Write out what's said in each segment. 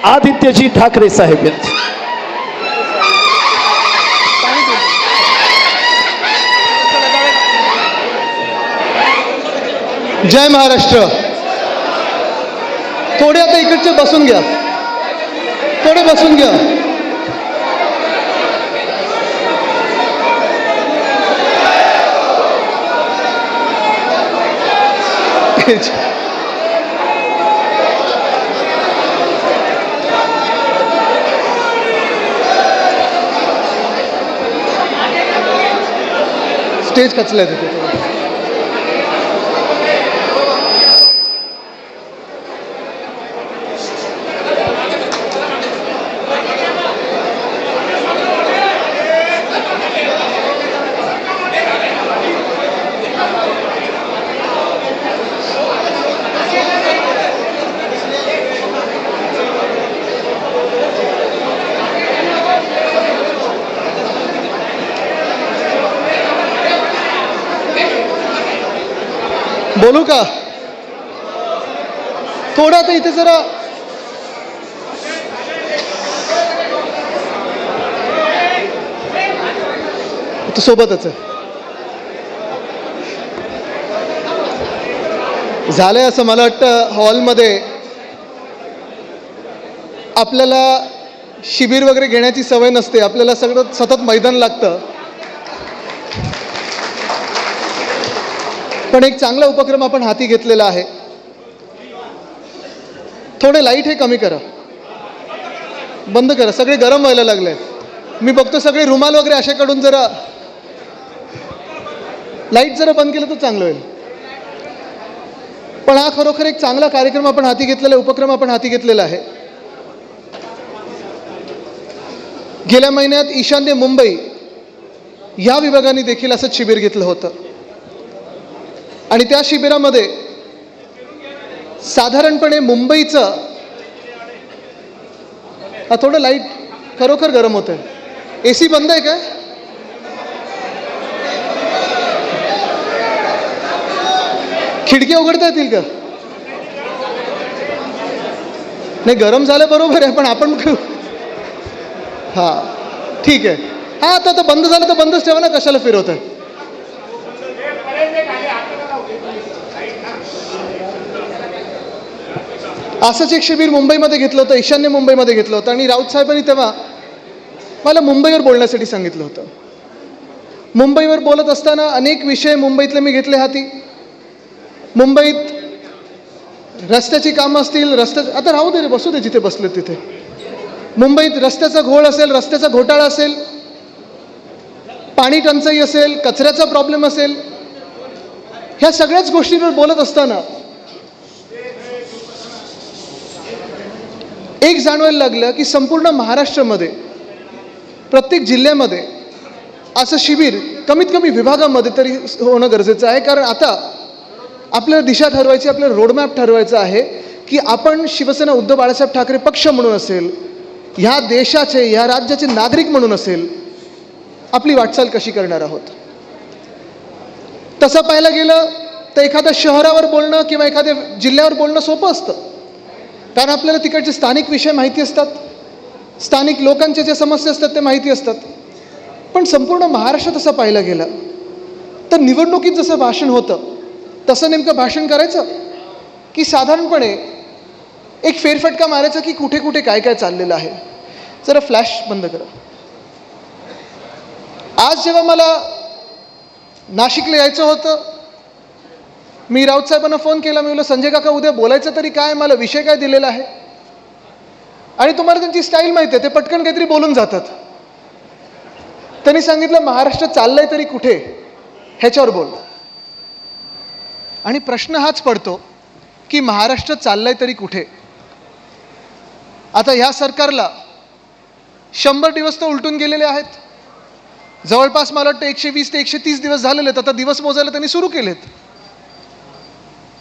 आदित्यजी ठाकरे साहेब आहेत. जय महाराष्ट्र. थोडे आता इकडचे बसून घ्या, थोडे बसून घ्या. स्टेज कचलंय तिथे. बोलू का? थोडं आता इथे जरा सोबतच आहे. झालंय असं मला वाटतं, हॉलमध्ये आपल्याला शिबिर वगैरे घेण्याची सवय नसते, आपल्याला सगळं सतत मैदान लागतं. पण एक चांगला उपक्रम आपण हाती घेतलेला आहे. थोडे लाईट हे कमी करा, बंद करा, सगळे गरम व्हायला लागले. मी बघतो सगळे रुमाल वगैरे अशाकडून जरा लाईट जरा बंद केलं तर चांगलं होईल. पण हा खरोखर एक चांगला कार्यक्रम आपण हाती घेतलेला, उपक्रम आपण हाती घेतलेला आहे. गेल्या महिन्यात ईशान्य मुंबई या विभागाने देखील असंच शिबिर घेतलं होतं आणि त्या शिबिरामध्ये साधारणपणे मुंबईचं, थोडं लाईट खरोखर गरम होतंय. एसी बंद आहे का? खिडकी उघडता येतील का? नाही, गरम झालं बरोबर आहे, पण आपण हां ठीक आहे. हां आता बंद झालं तर बंदच ठेवा ना, कशाला फिरवत आहे. असंच एक शिबिर मुंबईमध्ये घेतलं होतं, ईशान्य मुंबईमध्ये घेतलं होतं आणि राऊत साहेबांनी तेव्हा मला मुंबईवर बोलण्यासाठी सांगितलं होतं. मुंबईवर बोलत असताना अनेक विषय मुंबईतले मी घेतले हाती. मुंबईत रस्त्याची कामं असतील, आता राहू दे रे, बसू दे जिथे बसले तिथे. मुंबईत रस्त्याचा घोळ असेल, रस्त्याचा घोटाळा असेल, पाणी टंचाई असेल, कचऱ्याचा प्रॉब्लेम असेल, ह्या सगळ्याच गोष्टींवर बोलत असताना एक जाणवायला लागलं की संपूर्ण महाराष्ट्रामध्ये प्रत्येक जिल्ह्यामध्ये असं शिबिर कमीत कमी विभागामध्ये तरी होणं गरजेचं आहे. कारण आता आपल्याला दिशा ठरवायची, आपल्याला रोडमॅप ठरवायचा आहे की आपण शिवसेना उद्धव बाळासाहेब ठाकरे पक्ष म्हणून असेल, ह्या देशाचे, ह्या राज्याचे नागरिक म्हणून असेल, आपली वाटचाल कशी करणार आहोत. तसं पाहायला गेलं तर एखाद्या शहरावर बोलणं किंवा एखाद्या जिल्ह्यावर बोलणं सोपं असतं, कारण आपल्याला तिकडचे स्थानिक विषय माहिती असतात, स्थानिक लोकांच्या ज्या समस्या असतात ते माहिती असतात. पण संपूर्ण महाराष्ट्रात असं पाहायला गेलं तर निवडणुकीत जसं भाषण होतं तसं नेमकं भाषण करायचं की साधारणपणे एक फेरफटका मारायचा की कुठे कुठे काय काय चाललेलं आहे. जरा फ्लॅश बंद करा. आज जेव्हा मला नाशिकला यायचं होतं, मी राऊत साहेबांना फोन केला. मी म्हटलं संजय काका उद्या बोलायचं तरी काय, मला विषय काय दिलेला आहे. आणि तुम्हाला त्यांची स्टाईल माहिती आहे, ते पटकन काहीतरी बोलून जातात. त्यांनी सांगितलं महाराष्ट्र चाललंय तरी कुठे, ह्याच्यावर बोल. आणि प्रश्न हाच पडतो की महाराष्ट्र चाललंय तरी कुठे. आता ह्या सरकारला 100 दिवस तर उलटून गेलेले आहेत. जवळपास मला वाटतं 120 ते 130 दिवस झालेले आहेत. आता दिवस मोजायला त्यांनी सुरू केलेत.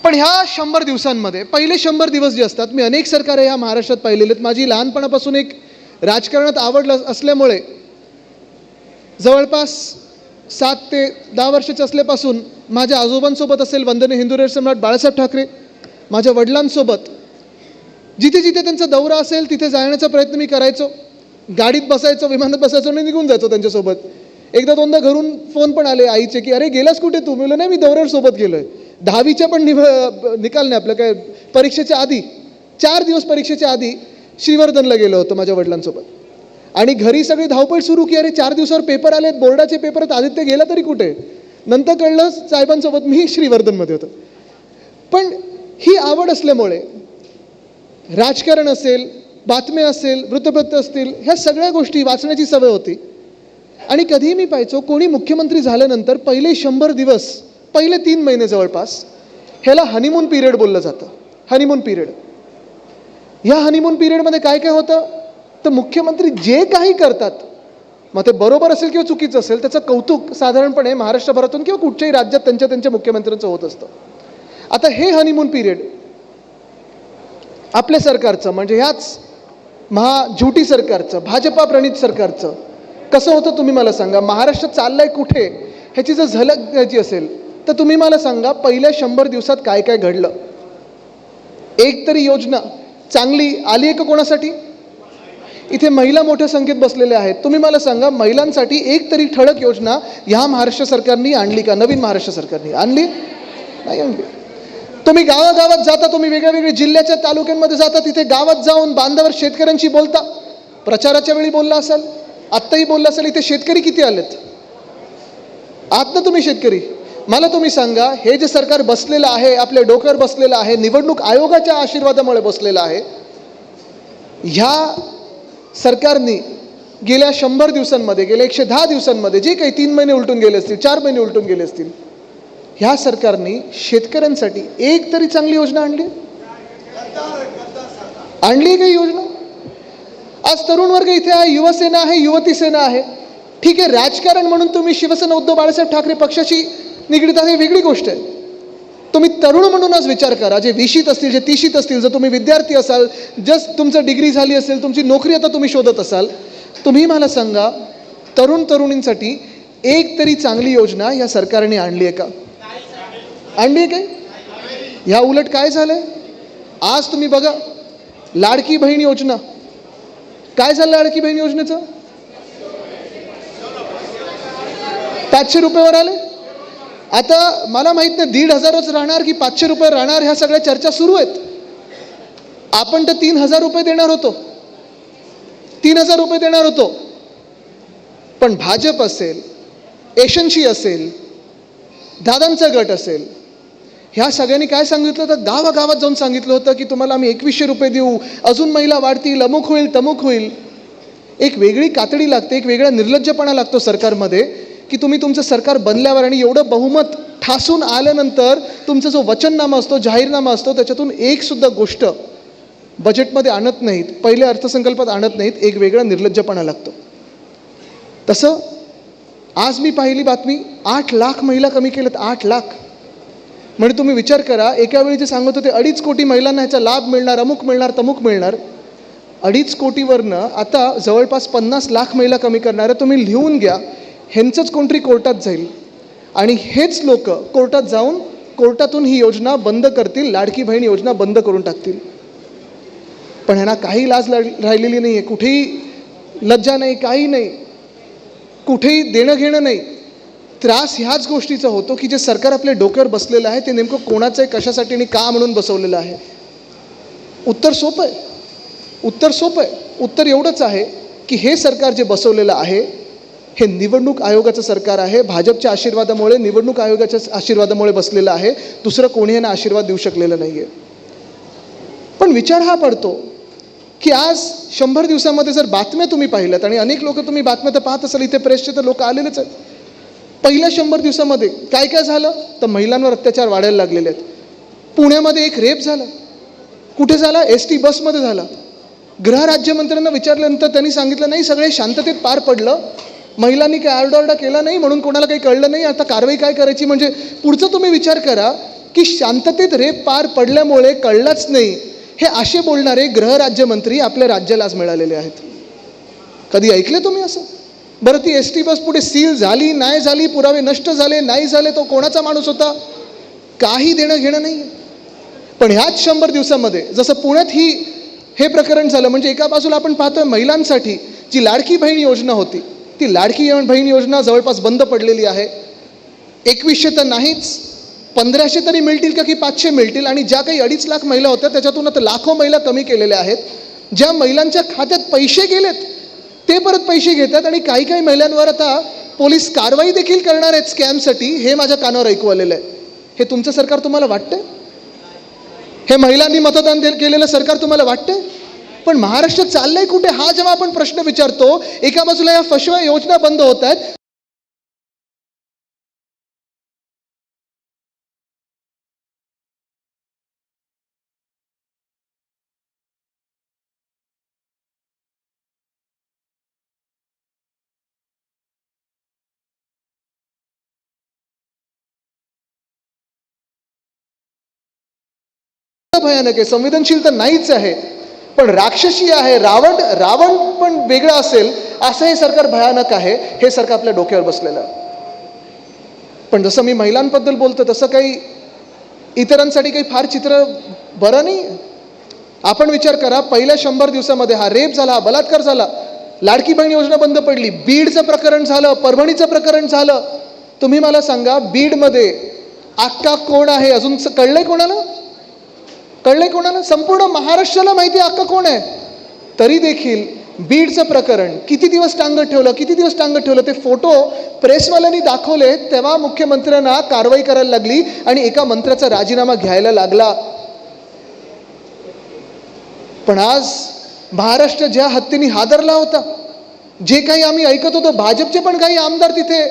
पण ह्या 100 दिवसांमध्ये पहिले 100 दिवस जे असतात, मी अनेक सरकारे ह्या महाराष्ट्रात पाहिलेले आहेत. माझी लहानपणापासून एक राजकारणात आवड असल्यामुळे जवळपास 7 ते 10 वर्षाचे असल्यापासून माझ्या आजोबांसोबत असेल वंदनीय हिंदू सम्राट बाळासाहेब ठाकरे, माझ्या वडिलांसोबत जिथे जिथे त्यांचा दौरा असेल तिथे जाण्याचा प्रयत्न मी करायचो. गाडीत बसायचो, विमानात बसायचो आणि निघून जायचो त्यांच्यासोबत. एकदा दोनदा घरून फोन पण आले आईचे की अरे गेलास कुठे तू? मी म्हणलं नाही, मी दौऱ्यावर सोबत गेलो आहे. 10वीच्या पण निकाल नाही आपलं काय, परीक्षेच्या आधी 4 दिवस परीक्षेच्या आधी श्रीवर्धनला गेलो होतो माझ्या वडिलांसोबत. आणि घरी सगळी धावपळ सुरू की अरे 4 दिवसावर पेपर आलेत, बोर्डाचे पेपर आहेत, आदित्य गेला तरी कुठे? नंतर कळलं साहेबांसोबत मी श्रीवर्धनमध्ये होतो. पण ही आवड असल्यामुळे राजकारण असेल, बातम्या असेल, वृत्तपत्र असतील, ह्या सगळ्या गोष्टी वाचण्याची सवय होती. आणि कधीही मी पाहायचो कोणी मुख्यमंत्री झाल्यानंतर पहिले 100 दिवस, पहिले 3 महिने जवळपास ह्याला हनीमून पिरियड बोललं जातं. Honeymoon period. ह्या हनीमून पिरियडमध्ये काय काय होतं तर मुख्यमंत्री जे काही करतात, मग ते बरोबर असेल किंवा चुकीचं असेल, त्याचं कौतुक साधारणपणे महाराष्ट्रभरातून किंवा कुठच्याही राज्यात त्यांच्या मुख्यमंत्र्यांचं होत असतं. आता हे हनीमून पिरियड आपल्या सरकारचं म्हणजे ह्याच महाझुटी सरकारचं, भाजपा प्रणित सरकारचं कसं होतं तुम्ही मला सांगा. महाराष्ट्र चाललाय कुठे ह्याची जर झलक द्यायची असेल तर तुम्ही मला सांगा पहिल्या 100 दिवसात काय काय घडलं. एक तरी योजना चांगली आली आहे का कोणासाठी? इथे महिला मोठ्या संख्येत बसलेल्या आहेत. तुम्ही मला सांगा महिलांसाठी एक तरी ठळक योजना ह्या महाराष्ट्र सरकारने आणली का? नवीन महाराष्ट्र सरकारने आणली नाही आणली. तुम्ही गावागावात जाता, तुम्ही वेगळ्या जिल्ह्याच्या तालुक्यांमध्ये जाता, तिथे गावात जाऊन बांधावर शेतकऱ्यांशी बोलता. प्रचाराच्या वेळी बोलला असाल, आत्ताही बोलला असेल. इथे शेतकरी किती आलेत? आहात ना तुम्ही शेतकरी? मला तुम्ही सांगा, हे जे सरकार बसलेलं आहे, आपल्या डोक्यावर बसलेलं आहे, निवडणूक आयोगाच्या आशीर्वादामुळे बसलेलं आहे, ह्या सरकारने गेल्या 100 दिवसांमध्ये, गेल्या 110 दिवसांमध्ये जे काही 3 महिने उलटून गेले असतील, 4 महिने उलटून गेले असतील, ह्या सरकारने शेतकऱ्यांसाठी एक तरी चांगली योजना आणली? आणली काही योजना? आज तरुण वर्ग इथे आहे, युवसेना आहे, युवती सेना आहे. ठीक आहे, राजकारण म्हणून तुम्ही शिवसेना उद्धव बाळासाहेब ठाकरे पक्षाशी निगडीत आहे, वेगळी गोष्ट आहे. तुम्ही तरुण म्हणून आज विचार करा, जे 20शीत असतील, जे 30शीत असतील, जर तुम्ही विद्यार्थी असाल, जस्ट तुमचं डिग्री झाली असेल, तुमची नोकरी आता तुम्ही शोधत असाल, तुम्ही मला सांगा तरुणींसाठी एक तरी चांगली योजना या सरकारने आणली आहे का? आणली आहे काय? ह्या उलट काय झालंय आज तुम्ही बघा, लाडकी बहीण योजना. काय झालं लाडकी बहीण योजनेचं? 500 रुपयावर आले. आता मला माहित नाही 1,500च राहणार की 500 रुपये राहणार, ह्या सगळ्या चर्चा सुरू आहेत. आपण तर 3,000 रुपये देणार होतो, 3,000 रुपये देणार होतो. पण भाजप असेल, एशनशी असेल, दादांचा गट असेल, ह्या सगळ्यांनी काय सांगितलं होतं? गावागावात जाऊन सांगितलं होतं की तुम्हाला आम्ही 2100 रुपये देऊ, अजून महिला वाढतील, अमुक होईल, तमुक होईल. एक वेगळी कातडी लागते, एक वेगळा निर्लज्जपणा लागतो सरकारमध्ये की तुम्ही तुमचं सरकार बनल्यावर आणि एवढं बहुमत ठासून आल्यानंतर तुमचा जो वचननामा असतो, जाहीरनामा असतो, त्याच्यातून एक सुद्धा गोष्ट बजेटमध्ये आणत नाहीत, पहिल्या अर्थसंकल्पात आणत नाहीत. एक वेगळा निर्लज्जपणा लागतो. तसं आज मी पाहिली बातमी, 8 लाख महिला कमी केलेत. 8 लाख म्हणजे तुम्ही विचार करा, एका वेळी जे सांगत होते 2.5 कोटी महिलांना ह्याचा लाभ मिळणार, अमुक मिळणार, तमुक मिळणार, 2.5 कोटीवरनं आता जवळपास 50 लाख महिला कमी करणार. तुम्ही लिहून घ्या, ह्यांचंच कोणतरी कोर्टात जाईल आणि हेच लोक कोर्टात जाऊन कोर्टातून ही योजना बंद करतील, लाडकी बहीण योजना बंद करून टाकतील. पण ह्यांना काही लाज राहिलेली नाही आहे, कुठेही लज्जा नाही, काही नाही, कुठेही देणं घेणं नाही. त्रास ह्याच गोष्टीचा होतो की जे सरकार आपल्या डोक्यावर बसलेलं आहे ते नेमकं कोणाचं आहे, कशासाठी आणि का म्हणून बसवलेलं आहे. उत्तर सोपं आहे, उत्तर सोपं आहे. उत्तर एवढंच आहे की हे सरकार जे बसवलेलं आहे हे निवडणूक आयोगाचं सरकार आहे. भाजपच्या आशीर्वादामुळे, निवडणूक आयोगाच्या आशीर्वादामुळे बसलेलं आहे. दुसरं कोणी यांना आशीर्वाद देऊ शकलेलं नाही आहे. पण विचार हा पडतो की आज 100 दिवसामध्ये जर बातम्या तुम्ही पाहिल्यात, आणि अनेक लोक तुम्ही बातम्या तर पाहत असाल, इथे प्रेसचे तर लोक आलेलेच आहेत. पहिल्या 100 दिवसामध्ये काय काय झालं तर महिलांवर अत्याचार वाढायला लागलेले आहेत. पुण्यामध्ये एक रेप झाला. कुठे झाला? ST बसमध्ये झाला. गृहराज्यमंत्र्यांना विचारल्यानंतर त्यांनी सांगितलं नाही, सगळे शांततेत पार पडलं, महिलांनी काही आरडाओरडा केला नाही, म्हणून कोणाला काही कळलं नाही, आता कारवाई काय करायची. म्हणजे पुढचं तुम्ही विचार करा की शांततेत रेप पार पडल्यामुळे कळलंच नाही, हे असे बोलणारे गृहराज्यमंत्री आपल्या राज्याला आज मिळालेले आहेत. कधी ऐकले तुम्ही असं? बरं, ती ST बस पुढे सील झाली, नाही झाली, पुरावे नष्ट झाले, नाही झाले, तो कोणाचा माणूस होता, काही देणं घेणं नाही. पण ह्याच 100 दिवसामध्ये जसं पुण्यात ही हे प्रकरण झालं. म्हणजे एका बाजूला आपण पाहतोय महिलांसाठी जी लाडकी बहीण योजना होती, ती लाडकी बहीण योजना जवळपास बंद पडलेली आहे. 2100 तर नाहीच, 1500 तरी मिळतील का की 500 मिळतील. आणि ज्या काही 2.5 लाख महिला होत्या त्याच्यातून आता लाखो महिला कमी केलेल्या आहेत. ज्या महिलांच्या खात्यात पैसे गेलेत ते परत पैसे घेतात आणि काही काही महिलांवर आता पोलीस कारवाई देखील करणार आहेत स्कॅमसाठी. हे माझ्या कानावर ऐकू आलेलं आहे. हे तुमचं सरकार तुम्हाला वाटतंय? हे महिलांनी मतदान केलेलं सरकार तुम्हाला वाटतंय? पण महाराष्ट्र चाललंय कुठे हा जेव्हा आपण प्रश्न विचारतो, एका बाजूला या फसव्या योजना बंद होत आहेत, भयानक आहे. संवेदनशील तर नाहीच आहे, पण राक्षसी आहे. रावण पण वेगळा असेल असं हे सरकार भयानक आहे. हे सरकार आपल्या डोक्यावर बसलेलं आहे. पण जसं मी महिलांबद्दल बोलतो तसं काही इतरांसाठी काही फार चित्र बरं नाही. आपण विचार करा, पहिल्या 100 दिवसामध्ये हा रेप झाला, हा बलात्कार झाला, लाडकी बहीण योजना बंद पडली, बीडचं प्रकरण झालं, परभणीचं प्रकरण झालं. तुम्ही मला सांगा, बीडमध्ये अक्का कोण आहे अजून कळलंय कोणाला? संपूर्ण महाराष्ट्राला माहिती आहे अक्का कोण आहे. तरी देखील बीडचं प्रकरण किती दिवस टांगत ठेवलं. ते फोटो प्रेसवाल्यांनी दाखवले तेव्हा मुख्यमंत्र्यांना कारवाई करायला लागली आणि एका मंत्र्याचा राजीनामा घ्यायला लागला. पण आज महाराष्ट्र ज्या हत्तीने हादरला होता, जे काही आम्ही ऐकत होतो, भाजपचे पण काही आमदार तिथे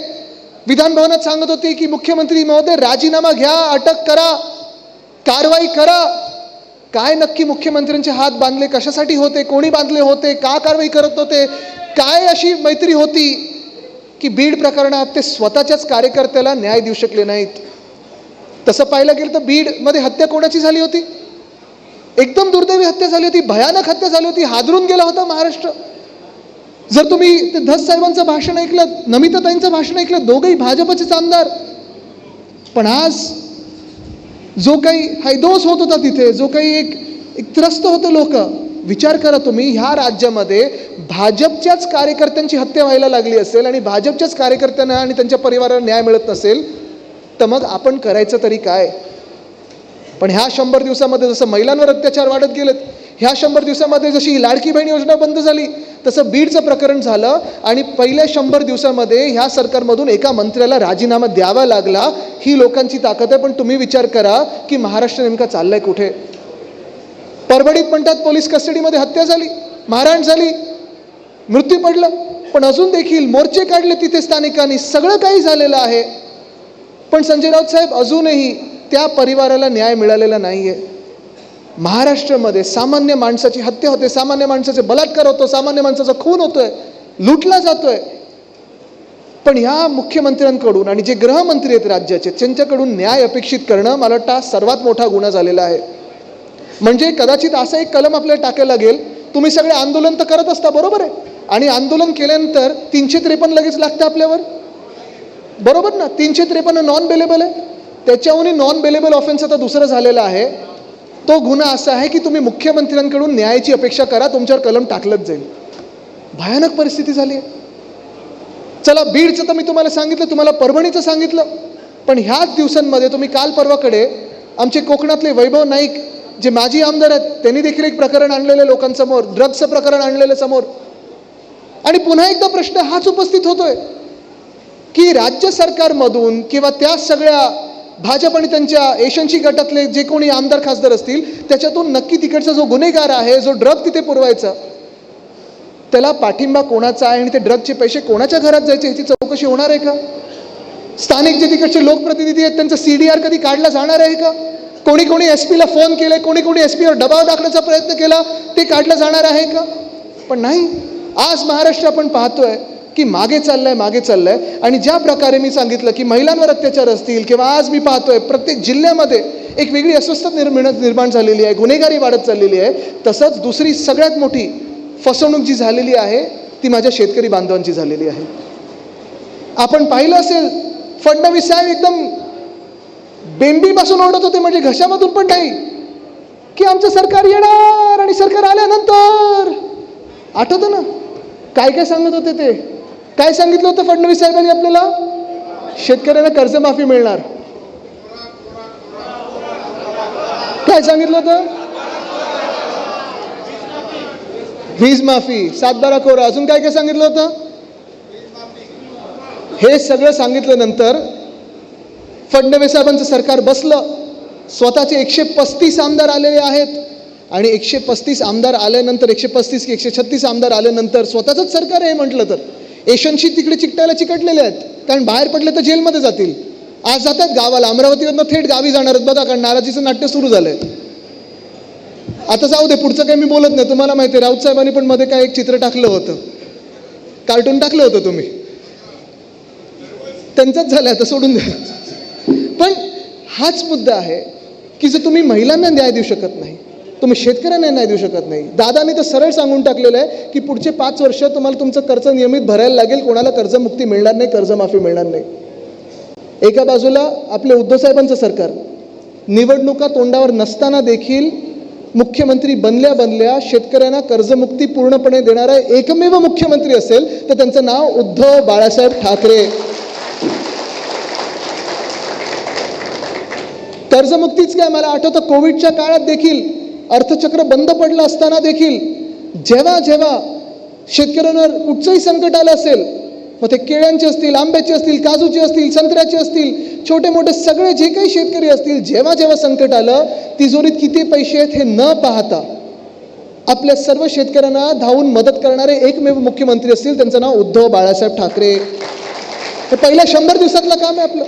विधान भवनात सांगत होते की मुख्यमंत्री महोदय राजीनामा घ्या, अटक करा, कारवाई करा. काय नक्की मुख्यमंत्र्यांचे हात बांधले कशासाठी होते, कोणी बांधले होते, का कारवाई करत होते, काय अशी मैत्री होती की बीड प्रकरणात ते स्वतःच्याच कार्यकर्त्याला न्याय देऊ शकले नाहीत. तसं पाहायला गेलं तर बीडमध्ये हत्या कोणाची झाली होती? एकदम दुर्दैवी हत्या झाली होती, भयानक हत्या झाली होती. हादरून गेला होता महाराष्ट्र. जर तुम्ही ते धस साहेबांचं भाषण ऐकलं, नमिताताईंचं भाषण ऐकलं, दोघेही भाजपचेच आमदार. पण आज जो काही हैदोस होत होता तिथे, जो काही एक त्रस्त होतं लोक, विचार करा तुम्ही, ह्या राज्यामध्ये भाजपच्याच कार्यकर्त्यांची हत्या व्हायला लागली असेल आणि भाजपच्याच कार्यकर्त्यांना आणि त्यांच्या परिवाराला न्याय मिळत नसेल तर मग आपण करायचं तरी काय? पण ह्या 100 दिवसामध्ये जसं महिलांवर अत्याचार वाढत गेलेत, ह्या 100 दिवसामध्ये जशी लाडकी बहीण योजना बंद झाली तसं बीडचं प्रकरण झालं आणि पहिल्या 100 दिवसामध्ये ह्या सरकारमधून एका मंत्र्याला राजीनामा द्यावा लागला. ही लोकांची ताकद आहे. पण तुम्ही विचार करा की महाराष्ट्र नेमका चाललाय कुठे? परभणीत म्हणतात पोलीस कस्टडीमध्ये हत्या झाली, मारहाण झाली, मृत्यू पडला, पण अजून देखील मोर्चे काढले तिथे स्थानिकांनी, सगळं काही झालेलं आहे. पण संजय राऊत साहेब, अजूनही त्या परिवाराला न्याय मिळालेला नाहीये. महाराष्ट्रामध्ये सामान्य माणसाची हत्या होते, सामान्य माणसाचे बलात्कार होतो, सामान्य माणसाचा खून होतोय, लुटला जातोय. पण ह्या मुख्यमंत्र्यांकडून आणि जे गृहमंत्री आहेत राज्याचे, त्यांच्याकडून न्याय अपेक्षित करणं मला वाटतं सर्वात मोठा गुन्हा झालेला आहे. म्हणजे कदाचित असं एक कलम आपल्याला टाकायला लागेल, तुम्ही सगळे आंदोलन तर करत असता, बरोबर आहे, आणि आंदोलन केल्यानंतर 353 लगेच लागतं आपल्यावर, बरोबर ना? 353 नॉन बेलेबल आहे. त्याच्याहूनही नॉन बेलेबल ऑफेन्स आता दुसरं झालेलं आहे. तो गुन्हा असा आहे की तुम्ही मुख्यमंत्र्यांकडून न्यायाची अपेक्षा करा, तुमच्यावर कलम टाकलंच जाईल. भयानक परिस्थिती झाली आहे. चला, बीडचं तर मी तुम्हाला सांगितलं, तुम्हाला परभणीचं सांगितलं. पण ह्याच दिवसांमध्ये तुम्ही काल परवाकडे आमचे कोकणातले वैभव नाईक जे माजी आमदार आहेत, त्यांनी देखील एक प्रकरण आणलेलं लोकांसमोर, ड्रग्सचं प्रकरण आणलेलं समोर. आणि पुन्हा एकदा प्रश्न हाच उपस्थित होतोय की राज्य सरकारमधून किंवा त्या सगळ्या भाजप आणि त्यांच्या एशनशी गटातले जे कोणी आमदार खासदार असतील, त्याच्यातून नक्की तिकडचा जो गुन्हेगार आहे, जो ड्रग तिथे पुरवायचा, त्याला पाठिंबा कोणाचा आहे आणि ते ड्रगचे पैसे कोणाच्या घरात जायचे ह्याची चौकशी होणार आहे का? स्थानिक जे तिकडचे लोकप्रतिनिधी आहेत त्यांचा CDR कधी काढला जाणार आहे का? कोणी SP ला फोन केले, कोणी SP वर दबाव टाकण्याचा प्रयत्न केला, ते काढलं जाणार आहे का? पण नाही. आज महाराष्ट्र आपण पाहतोय की मागे चाललंय. आणि ज्या प्रकारे मी सांगितलं की महिलांवर अत्याचार असतील किंवा आज मी पाहतोय प्रत्येक जिल्ह्यामध्ये एक वेगळी अस्वस्थता निर्माण झालेली आहे, गुन्हेगारी वाढत चाललेली आहे. तसंच दुसरी सगळ्यात मोठी फसवणूक जी झालेली आहे ती माझ्या शेतकरी बांधवांची झालेली आहे. आपण पाहिलं असेल, फडणवीस साहेब एकदम बेंबीपासून ओढत होते, म्हणजे घशामधून पण नाही, की आमचं सरकार येणार आणि सरकार आल्यानंतर आठवतं ना काय काय सांगत होते ते? काय सांगितलं होतं फडणवीस साहेबांनी आपल्याला? शेतकऱ्यांना कर्जमाफी मिळणार. काय सांगितलं होतं? वीज माफी, 7/12 कोरा, अजून काय काय सांगितलं होतं? हे सगळं सांगितल्यानंतर फडणवीस साहेबांचं सरकार बसलं. स्वतःचे 135 आमदार आलेले आहेत आणि 135 आमदार आल्यानंतर 135 की 136 आमदार आल्यानंतर स्वतःचंच सरकार आहे म्हटलं तर एशनशी तिकडे चिकटायला चिकटलेले आहेत. कारण बाहेर पडले तर जेलमध्ये जातील. आज जातात गावाला, अमरावतीवरनं थेट गावी जाणार आहेत बघा, कारण नाराजीचं नाट्य सुरू झालंय. आता जाऊ दे, पुढचं काही मी बोलत नाही. तुम्हाला माहिती आहे राऊत साहेबांनी पण मध्ये काय एक चित्र टाकलं होतं, कार्टून टाकलं होतं तुम्ही, त्यांचंच झालं, आता सोडून द्या. पण हाच मुद्दा आहे की जर तुम्ही महिलांना न्याय देऊ शकत नाही, तुम्ही शेतकऱ्यांना न्याय देऊ शकत नाही. दादानी तर सरळ सांगून टाकलेलं आहे की पुढचे 5 वर्ष तुम्हाला तुमचं कर्ज नियमित भरायला लागेल, कोणाला कर्जमुक्ती मिळणार नाही, कर्जमाफी मिळणार नाही. एका बाजूला आपले उद्धव साहेबांचं सरकार निवडणुका तोंडावर नसताना देखील मुख्यमंत्री बनल्या शेतकऱ्यांना कर्जमुक्ती पूर्णपणे देणारा एकमेव मुख्यमंत्री असेल तर त्यांचं नाव उद्धव बाळासाहेब ठाकरे. कर्जमुक्तीच काय, मला आठवतं कोविडच्या काळात देखील अर्थचक्र बंद पडलं असताना देखील जेव्हा जेव्हा शेतकऱ्यांवर कुठचंही संकट आलं असेल, मग ते केळ्यांचे असतील, आंब्याचे असतील, काजूचे असतील, संत्र्याचे असतील, छोटे मोठे सगळे जे काही शेतकरी असतील, जेव्हा जेव्हा संकट आलं, तिजोरीत किती पैसे आहेत हे न पाहता आपल्या सर्व शेतकऱ्यांना धावून मदत करणारे एकमेव मुख्यमंत्री असतील, त्यांचं नाव उद्धव बाळासाहेब ठाकरे. हे पहिल्या 100 दिवसातलं काम आहे आपलं.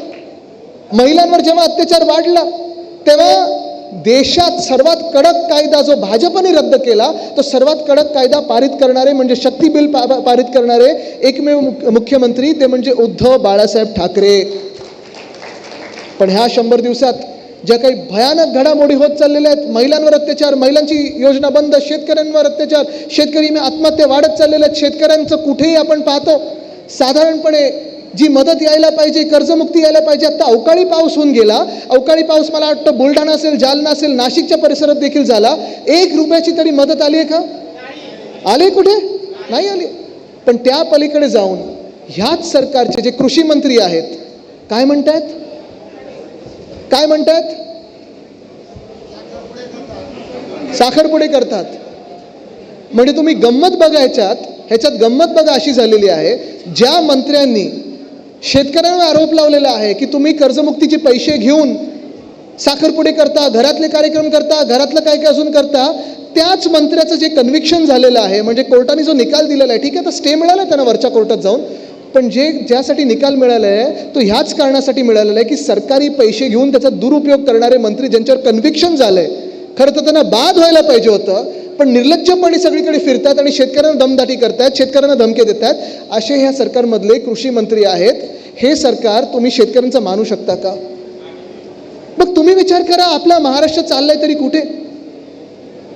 महिलांवर जेव्हा अत्याचार वाढला तेव्हा देशात सर्वात कडक कायदा जो भाजपने रद्द केला, तो सर्वात कडक कायदा पारित करणारे म्हणजे शक्ती बिल पारित करणारे एकमेव मुख्यमंत्री ते म्हणजे उद्धव बाळासाहेब ठाकरे. पण ह्या 100 दिवसात ज्या काही भयानक घडामोडी होत चाललेल्या आहेत, महिलांवर अत्याचार, महिलांची योजना बंद, शेतकऱ्यांवर अत्याचार, शेतकरी आत्महत्या वाढत चाललेल्या आहेत, शेतकऱ्यांचं कुठेही आपण पाहतो साधारणपणे जी मदत यायला पाहिजे, कर्जमुक्ती यायला पाहिजे. आता अवकाळी पाऊस होऊन गेला. अवकाळी पाऊस मला वाटतं बुलढाणा असेल, जालना असेल, नाशिकच्या परिसरात देखील झाला. 1 रुपयाची तरी मदत आली आहे का? आली कुठे? नाही आली. पण त्या पलीकडे जाऊन ह्याच सरकारचे जे कृषी मंत्री आहेत काय म्हणतायत? काय म्हणतायत? साखरपुडे करतात. म्हणजे तुम्ही गंमत बघायच्यात, ह्याच्यात गंमत बघा अशी झालेली आहे, ज्या मंत्र्यांनी शेतकऱ्यांवर आरोप लावलेला आहे की तुम्ही कर्जमुक्तीचे पैसे घेऊन साखरपुडे करता, घरातले कार्यक्रम करता, घरातलं काय काय अजून करता, त्याच मंत्र्याचं जे कन्व्हिक्शन झालेलं आहे, म्हणजे कोर्टाने जो निकाल दिलेला आहे, ठीक आहे, तर स्टे मिळाला त्यांना वरच्या कोर्टात जाऊन, पण ज्यासाठी निकाल मिळाला आहे तो ह्याच कारणासाठी मिळालेला आहे की सरकारी पैसे घेऊन त्याचा दुरुपयोग करणारे मंत्री ज्यांच्यावर कन्व्हिक्शन झालंय, खरं तर त्यांना बाद व्हायला पाहिजे होतं, पण निर्लज्जपणे सगळीकडे फिरतात आणि शेतकऱ्यांना दमदाटी करतात, शेतकऱ्यांना धमके देतात. असे ह्या सरकारमधले कृषी मंत्री आहेत. हे सरकार तुम्ही शेतकऱ्यांचा मानू शकता का? मग तुम्ही विचार करा, आपला महाराष्ट्र चाललाय तरी कुठे?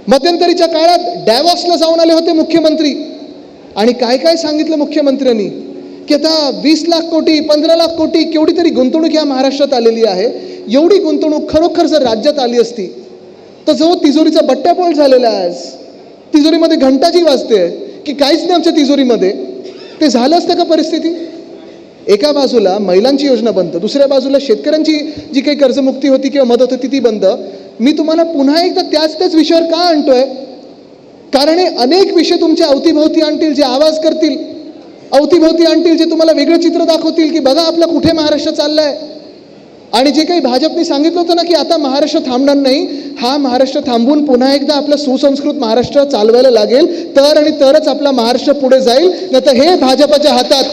मध्यंतरीच्या काळात डॅवॉसला जाऊन आले होते मुख्यमंत्री आणि काय काय सांगितलं मुख्यमंत्र्यांनी की आता 20 लाख कोटी 15 लाख कोटी केवढी तरी गुंतवणूक ह्या महाराष्ट्रात आलेली आहे. एवढी गुंतवणूक खरोखर जर राज्यात आली असती तर जो तिजोरीचा बट्ट्याबोळ झालेला आहे, आज तिजोरीमध्ये घंटाजी वाजते की काहीच नाही आमच्या तिजोरीमध्ये, ते झालं असतं का परिस्थिती? एका बाजूला महिलांची योजना बंद, दुसऱ्या बाजूला शेतकऱ्यांची जी काही कर्जमुक्ती होती किंवा मदत होती ती बंद. मी तुम्हाला पुन्हा एकदा त्याच विषयावर का आणतोय? कारण हे अनेक विषय तुमच्या अवतीभोवती आणतील, जे आवाज करतील, अवतीभोवती आणतील, जे तुम्हाला वेगळं चित्र दाखवतील की बघा आपला कुठे महाराष्ट्र चाललाय. आणि जे काही भाजपने सांगितलं होतं ना की आता महाराष्ट्र थांबणार नाही, हा महाराष्ट्र थांबून पुन्हा एकदा आपलं सुसंस्कृत महाराष्ट्र चालवायला लागेल, तर आणि तरच आपला महाराष्ट्र पुढे जाईल. नाही तर हे भाजपच्या हातात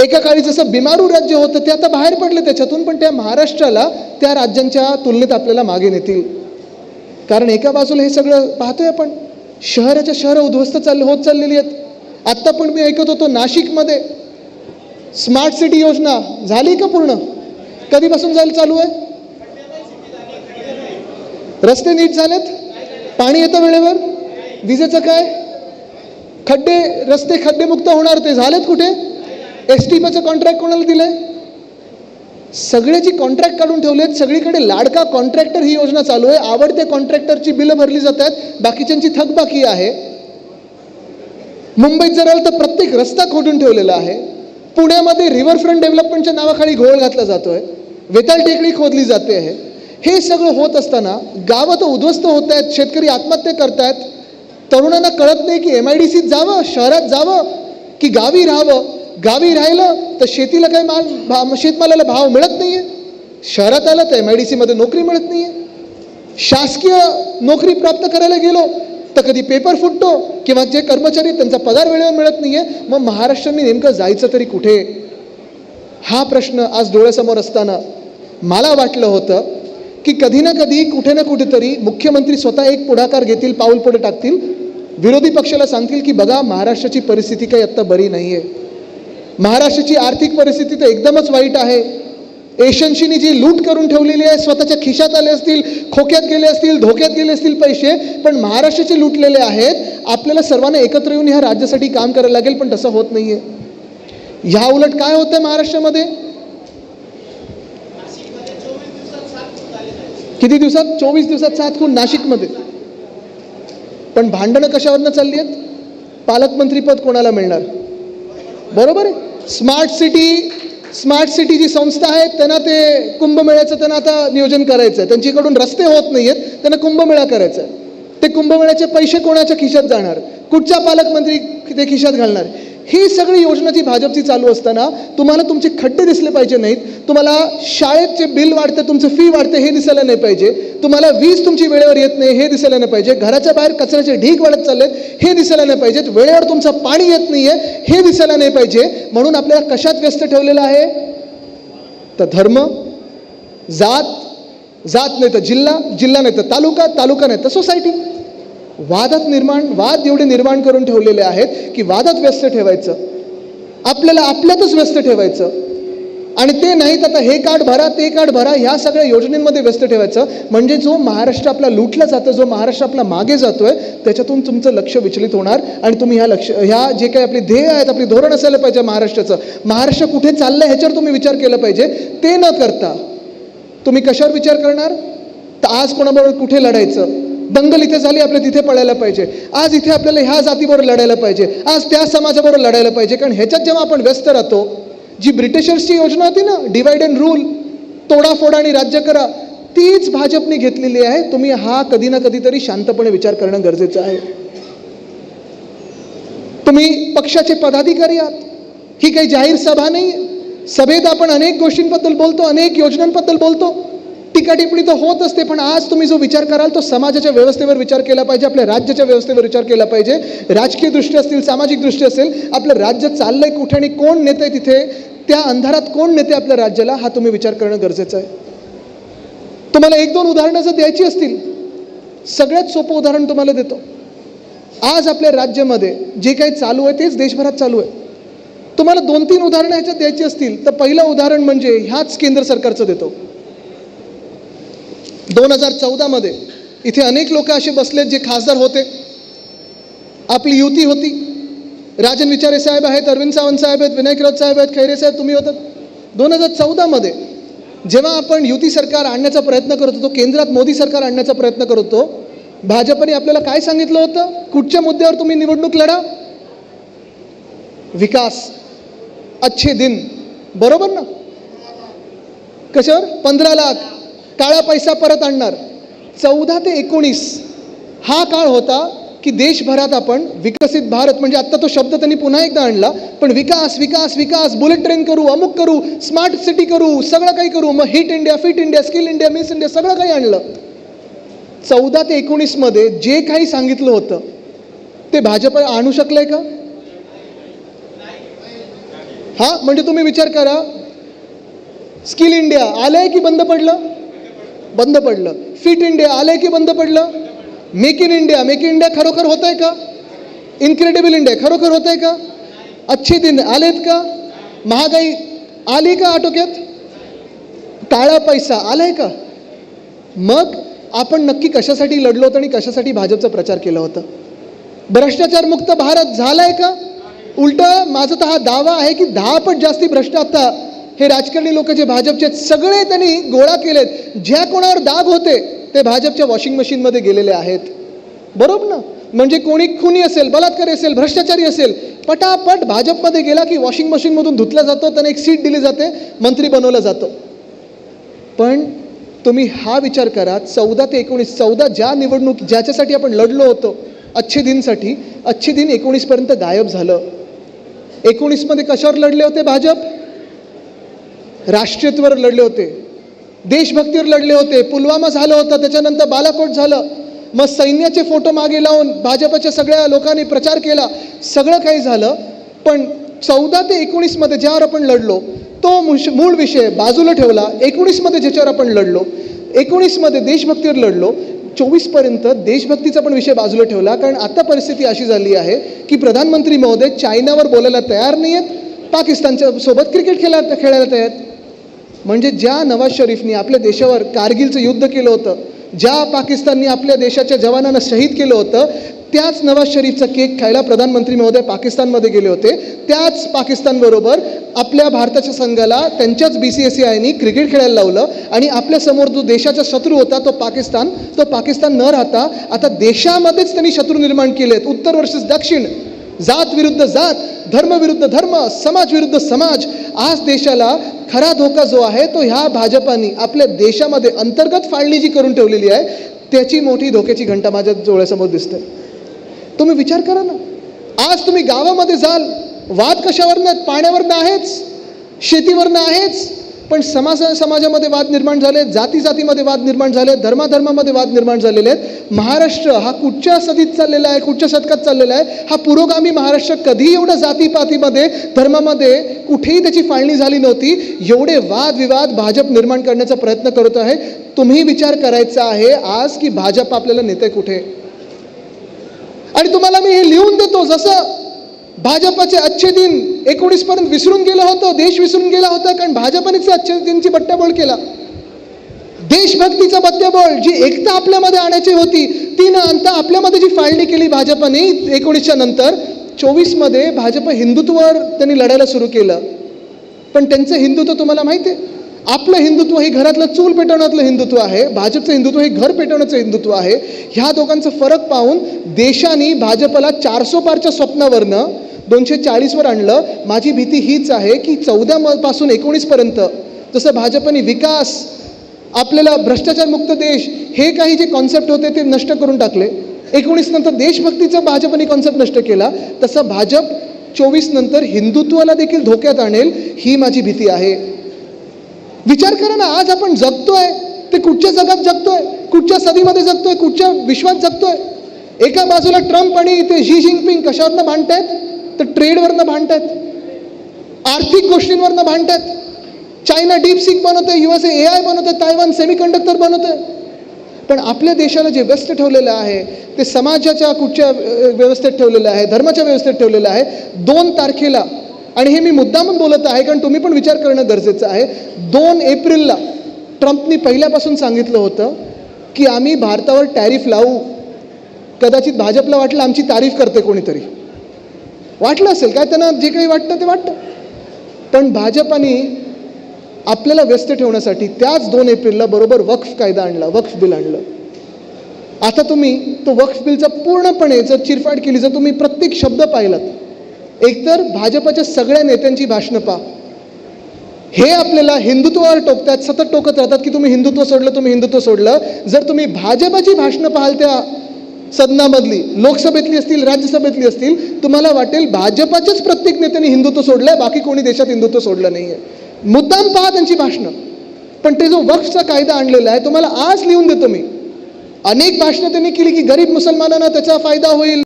एका काळी जसं बिमारू राज्य होतं ते आता बाहेर पडले त्याच्यातून, पण त्या महाराष्ट्राला त्या राज्यांच्या तुलनेत आपल्याला मागे नेतील. कारण एका बाजूला हे सगळं पाहतोय आपण, शहराच्या शहरं उद्ध्वस्त होत चाललेली आहेत. आत्ता पण मी ऐकत होतो नाशिकमध्ये स्मार्ट सिटी योजना झाली का पूर्ण? कधीपासून जायला चालू आहे? रस्ते नीट झालेत? पाणी येतं वेळेवर? विजेचं काय? खड्डे, रस्ते खड्डेमुक्त होणार ते झालेत कुठे? STPचं कॉन्ट्रॅक्ट कोणाला दिलंय? सगळ्याची कॉन्ट्रॅक्ट काढून ठेवलेत. सगळीकडे लाडका कॉन्ट्रॅक्टर ही योजना चालू आहे. आवडते कॉन्ट्रॅक्टरची बिलं भरली जात आहेत, बाकीच्यांची थकबाकी आहे. मुंबईत जर आलं तर प्रत्येक रस्ता खोदून ठेवलेला आहे. पुण्यामध्ये रिव्हरफ्रंट डेव्हलपमेंटच्या नावाखाली घोळ घातला जातोय, वेताळ टेकडी खोदली जाते आहे. हे सगळं होत असताना गावं तर उद्ध्वस्त होत आहेत, शेतकरी आत्महत्या करतायत. तरुणांना कळत नाही की MIDCत जावं, शहरात जावं की गावी राहावं. गावी राहिलं तर शेतीला काही शेतमालाला भाव मिळत नाहीये, शहरात आलं तर MIDCमध्ये नोकरी मिळत नाहीये. शासकीय नोकरी प्राप्त करायला गेलो तर कधी पेपर फुटतो किंवा जे कर्मचारी त्यांचा पगार वेळेवर मिळत नाहीये. मग महाराष्ट्राने नेमकं जायचं तरी कुठे, हा प्रश्न आज डोळ्यासमोर असताना मला वाटलं होतं की कधी ना कधी कुठे ना कुठेतरी मुख्यमंत्री स्वतः एक पुढाकार घेतील, पाऊल पुढे टाकतील, विरोधी पक्षाला सांगतील की बघा महाराष्ट्राची परिस्थिती काही आत्ता बरी नाही आहे, महाराष्ट्राची आर्थिक परिस्थिती तर एकदमच वाईट आहे. एशन्सीनी जी लूट करून ठेवलेली आहे, स्वतःच्या खिशात आले असतील, खोक्यात गेले असतील, धोक्यात गेले असतील पैसे, पण महाराष्ट्राचे लुटलेले आहेत. आपल्याला सर्वांना एकत्र येऊन ह्या राज्यासाठी काम करायला लागेल, पण तसं होत नाहीये. ह्या उलट काय होतं महाराष्ट्रामध्ये, किती दिवसात, 24 दिवसात 7 खून नाशिकमध्ये. पण भांडणं कशावरनं चालली आहेत, पालकमंत्री पद कोणाला मिळणार, बरोबर आहे. स्मार्ट सिटी जी संस्था आहे त्यांना ते कुंभमेळ्याचं त्यांना आता नियोजन करायचं आहे. त्यांच्याकडून रस्ते होत नाही आहेत, त्यांना कुंभमेळा करायचा आहे. ते कुंभमेळ्याचे पैसे कोणाच्या खिशात जाणार, कुठच्या पालकमंत्री ते खिशात घालणार. ही सगळी योजना जी भाजपची चालू असताना तुम्हाला तुमचे खड्डे दिसले पाहिजे नाहीत, तुम्हाला शाळेचे बिल वाढते, तुमचं फी वाढते हे दिसायला नाही पाहिजे, तुम्हाला वीज तुमची वेळेवर येत नाही हे दिसायला नाही पाहिजे, घराच्या बाहेर कचऱ्याचे ढीग वाढत चाललेत हे दिसायला नाही पाहिजेत, वेळेवर तुमचं पाणी येत नाहीये हे दिसायला नाही पाहिजे. म्हणून आपल्याला कशात व्यस्त ठेवलेलं आहे, तर धर्म, जात नाही तर जिल्हा नाही तर तालुका नाही तर सोसायटी. वाद एवढे निर्माण करून ठेवलेले आहेत की वादात व्यस्त ठेवायचं, आपल्याला आपल्यातच व्यस्त ठेवायचं. आणि ते नाहीत आता हे कार्ड भरा ते कार्ड भरा ह्या सगळ्या योजनेमध्ये व्यस्त ठेवायचं. म्हणजे जो महाराष्ट्र आपला लुटला जातो, जो महाराष्ट्र आपला मागे जातोय, त्याच्यातून तुमचं लक्ष विचलित होणार आणि तुम्ही ह्या जे काही आपली ध्येय आहेत, आपली धोरण असायला पाहिजे महाराष्ट्राचं, महाराष्ट्र कुठे चाललंय ह्याच्यावर तुम्ही विचार केला पाहिजे. ते न करता तुम्ही कशावर विचार करणार, तर आज कोणाबरोबर कुठे लढायचं, दंगल इथे झाली आपल्या तिथे पळायला पाहिजे, आज इथे आपल्याला ह्या जातीबरोबर लढायला पाहिजे, आज त्या समाजाबरोबर लढायला पाहिजे. कारण ह्याच्यात जेव्हा आपण व्यस्त राहतो, जी ब्रिटिशर्सची योजना होती ना, डिवाइड अँड रूल, तोडाफोड आणि राज्य करा, तीच भाजपने घेतलेली आहे. तुम्ही हा कधी ना कधीतरी शांतपणे विचार करणं गरजेचं आहे. तुम्ही पक्षाचे पदाधिकारी आहात, ही काही जाहीर सभा नाही. सभेत आपण अनेक गोष्टींबद्दल बोलतो, अनेक योजनांबद्दल बोलतो, टीका टिप्पणी तर होत असते. पण आज तुम्ही जो विचार कराल तो समाजाच्या व्यवस्थेवर विचार केला पाहिजे, आपल्या राज्याच्या व्यवस्थेवर विचार केला पाहिजे. राजकीय दृष्टी असतील, सामाजिक दृष्टी असेल, आपलं राज्य चाललंय कुठे आणि कोण नेते आहे तिथे, त्या अंधारात कोण नेते आपल्या राज्याला, हा तुम्ही विचार करणं गरजेचं आहे. तुम्हाला 1-2 उदाहरणं जर द्यायची असतील, सगळ्यात सोपं उदाहरण तुम्हाला देतो. आज आपल्या राज्यामध्ये जे काही चालू आहे तेच देशभरात चालू आहे. तुम्हाला 2-3 उदाहरणं ह्याच्यात द्यायची असतील तर पहिलं उदाहरण म्हणजे ह्याच केंद्र सरकारचं देतो. 2014 मध्ये इथे अनेक लोक असे बसलेत जे खासदार होते, आपली युती होती. राजन विचारे साहेब आहेत, अरविंद सावंत साहेब आहेत, विनायक राऊत साहेब आहेत, खैरे साहेब तुम्ही होतात. 2014 मध्ये जेव्हा आपण युती सरकार आणण्याचा प्रयत्न करत होतो, केंद्रात मोदी सरकार आणण्याचा प्रयत्न करत होतो, भाजपने आपल्याला काय सांगितलं होतं, कुठच्या मुद्द्यावर तुम्ही निवडणूक लढा, विकास, अच्छे दिन, बरोबर ना, कशावर, 15 लाख, काळा पैसा परत आणणार. 14 ते 19 हा काळ होता की देशभरात आपण विकसित भारत, म्हणजे आत्ता तो शब्द त्यांनी पुन्हा एकदा आणला, पण विकास विकास विकास, बुलेट ट्रेन करू, अमुक करू, स्मार्ट सिटी करू, सगळं काही करू, मग hit India, fit India, skill India, miss India, सगळं काही आणलं. 14 ते 19 मध्ये जे काही सांगितलं होतं ते भाजप आणू शकलंय का, हा, म्हणजे तुम्ही विचार करा, स्किल इंडिया आलंय की बंद पडलं, बंद पडलं. फिट इंडिया आलंय की बंद पडलं. मेक इन इंडिया खरोखर होत आहे का, इनक्रेडिबल इंडिया खरोखर होत आहे का, अच्छे दिन आलेत का, महागाई आली का आटोक्यात, काळा पैसा आलाय का. मग आपण नक्की कशासाठी लढलो होतं आणि कशासाठी भाजपचा प्रचार केला होता. भ्रष्टाचार मुक्त भारत झालाय का, उलट माझा तर हा दावा आहे की 10 पट जास्ती भ्रष्ट आता हे राजकारणी लोक जे भाजपचे आहेत, सगळे त्यांनी गोळा केलेत. ज्या कोणावर दाग होते ते भाजपच्या वॉशिंग मशीनमध्ये गेलेले आहेत. बरोबर ना? म्हणजे कोणी खुनी असेल, बलात्कारी असेल, भ्रष्टाचारी असेल, पटापट भाजपमध्ये गेला की वॉशिंग मशीनमधून धुतला जातो, त्यांना एक सीट दिली जाते, मंत्री बनवलं जातं. पण तुम्ही हा विचार करा, 14 ते 19, 14 ज्या निवडणूक ज्याच्यासाठी आपण लढलो होतो, अच्छे दिनसाठी, अच्छे दिन 19पर्यंत गायब झालं. 19मध्ये कशावर लढले होते भाजप? राष्ट्रीयत्वावर लढले होते, देशभक्तीवर लढले होते. पुलवामा झालं होतं, त्याच्यानंतर बालाकोट झालं, मग सैन्याचे फोटो मागे लावून भाजपच्या सगळ्या लोकांनी प्रचार केला, सगळं काही झालं. पण 14 ते 19मध्ये ज्यावर आपण लढलो तो मूळ विषय बाजूला ठेवला. 19मध्ये ज्याच्यावर आपण लढलो, 19मध्ये देशभक्तीवर लढलो, 24पर्यंत देशभक्तीचा पण विषय बाजूला ठेवला. कारण आता परिस्थिती अशी झाली आहे की प्रधानमंत्री महोदय चायनावर बोलायला तयार नाही आहेत, पाकिस्तानच्या सोबत क्रिकेट खेळायला तयार आहेत. म्हणजे ज्या नवाज शरीफनी आपल्या देशावर कारगिलचं युद्ध केलं होतं, ज्या पाकिस्ताननी आपल्या देशाच्या जवानांना शहीद केलं होतं, त्याच नवाज शरीफचा केक खायला प्रधानमंत्री महोदय पाकिस्तानमध्ये गेले होते. त्याच पाकिस्तानबरोबर आपल्या भारताच्या संघाला त्यांच्याच BCCIनी क्रिकेट खेळायला लावलं. आणि आपल्यासमोर जो देशाचा शत्रू होता तो पाकिस्तान न राहता आता देशामध्येच त्यांनी शत्रू निर्माण केलेत. उत्तर वर्सेस दक्षिण, जात विरुद्ध जात, धर्म विरुद्ध धर्म, समाज विरुद्ध समाज. आज देशाला खरा धोका जो आहे तो ह्या भाजपानी आपल्या देशामध्ये अंतर्गत फाळणी जी करून ठेवलेली आहे, त्याची मोठी धोक्याची घंटा माझ्या डोळ्यासमोर दिसते. तुम्ही विचार करा ना, आज तुम्ही गावामध्ये जाल, वाद कशावरनं? पाण्यावरनं आहेच, शेतीवरनं आहेच. पण समाजामध्ये वाद निर्माण झाले, जातीमध्ये वाद निर्माण झाले, धर्मामध्ये वाद निर्माण झालेले आहेत. महाराष्ट्र हा कुठच्या सदीत चाललेला आहे, कुठच्या शतकात चाललेला आहे? हा पुरोगामी महाराष्ट्र. कधी एवढं जातीपातीमध्ये, धर्मामध्ये कुठेही त्याची फाळणी झाली नव्हती. एवढे वादविवाद भाजप निर्माण करण्याचा प्रयत्न करत आहे. तुम्ही विचार करायचा आहे आज की भाजप आपल्याला नेते कुठे. आणि तुम्हाला मी हे लिहून देतो, जसं भाजपचे अच्छे दिन 19पर्यंत विसरून गेलं होतं, देश विसरून गेला होता, कारण भाजपनेच अच्छे दिनची बट्ट्याबोळ केला. देशभक्तीचा बट्ट्याबोळ, जी एकता आपल्यामध्ये आणायची होती ती न आणता आपल्यामध्ये जी फाळणी केली भाजपने 19च्या नंतर. 24मध्ये भाजप हिंदुत्वावर त्यांनी लढायला सुरू केलं. पण त्यांचं हिंदुत्व तुम्हाला माहिती आहे, आपलं हिंदुत्व हे घरातलं चूल पेटवण्यातलं हिंदुत्व आहे, भाजपचं हिंदुत्व हे घर पेटवण्याचं हिंदुत्व आहे. ह्या दोघांचा फरक पाहून देशाने भाजपला 400 पारच्या स्वप्नावरनं 240वर आणलं. माझी भीती हीच आहे की 14 पासून 19पर्यंत जसं भाजपने विकास, आपल्याला भ्रष्टाचारमुक्त देश, हे काही जे कॉन्सेप्ट होते ते नष्ट करून टाकले. 19 नंतर देशभक्तीचा भाजपने कॉन्सेप्ट नष्ट केला, तसं भाजप 24 नंतर हिंदुत्वाला देखील धोक्यात आणेल, ही माझी भीती आहे. विचार करा ना, आज आपण जगतोय ते कुठच्या जगात जगतोय, कुठच्या सदीमध्ये जगतोय, कुठच्या विश्वात जगतोय. एका बाजूला ट्रम्प आणि ते शी जिनपिंग कशावरनं भांडतायत? तर ट्रेडवरनं भांडतायत, आर्थिक गोष्टींवरनं भांडतायत. चायना डीपसीक बनवतोय, USA AI बनवतोय, तायवान सेमीकंडक्टर बनवतोय. पण आपल्या देशाला जे व्यस्त ठेवलेलं आहे ते समाजाच्या कुठच्या व्यवस्थेत ठेवलेलं आहे, धर्माच्या व्यवस्थेत ठेवलेलं आहे. 2 तारखेला, आणि हे मी मुद्दामून बोलत आहे कारण तुम्ही पण विचार करणं गरजेचं आहे, 2 एप्रिलला ट्रम्पनी पहिल्यापासून सांगितलं होतं की आम्ही भारतावर टॅरिफ लावू. कदाचित भाजपला वाटलं आमची तारीफ करते कोणीतरी, वाटलं असेल काय त्यांना, जे काही वाटतं ते वाटतं. पण भाजपाने आपल्याला व्यस्त ठेवण्यासाठी त्याच 2 एप्रिलला बरोबर वक्फ कायदा आणला, वक्फ बिल आणलं. आता तुम्ही तो वक्फ बिलचा पूर्णपणे जर चिरफाड केली, जर तुम्ही प्रत्येक शब्द पाहिलात, एकतर भाजपच्या सगळ्या नेत्यांची भाषणं पहा, हे आपल्याला हिंदुत्वावर टोकतात, सतत टोकत राहतात की तुम्ही हिंदुत्व सोडलं, तुम्ही हिंदुत्व सोडलं. जर तुम्ही भाजपची भाषणं पाहाल त्या सदनामधली, लोकसभेतली असतील, राज्यसभेतली असतील, तुम्हाला वाटेल भाजपच्याच प्रत्येक नेत्यांनी हिंदुत्व सोडलंय, बाकी कोणी देशात हिंदुत्व सोडलं नाहीये. मुद्दाम पहा त्यांची भाषणं. पण ते जो वक्फचा कायदा आणलेला आहे, तुम्हाला आज लिहून देतो मी, अनेक भाषणं त्यांनी केली की गरीब मुसलमानांना त्याचा फायदा होईल,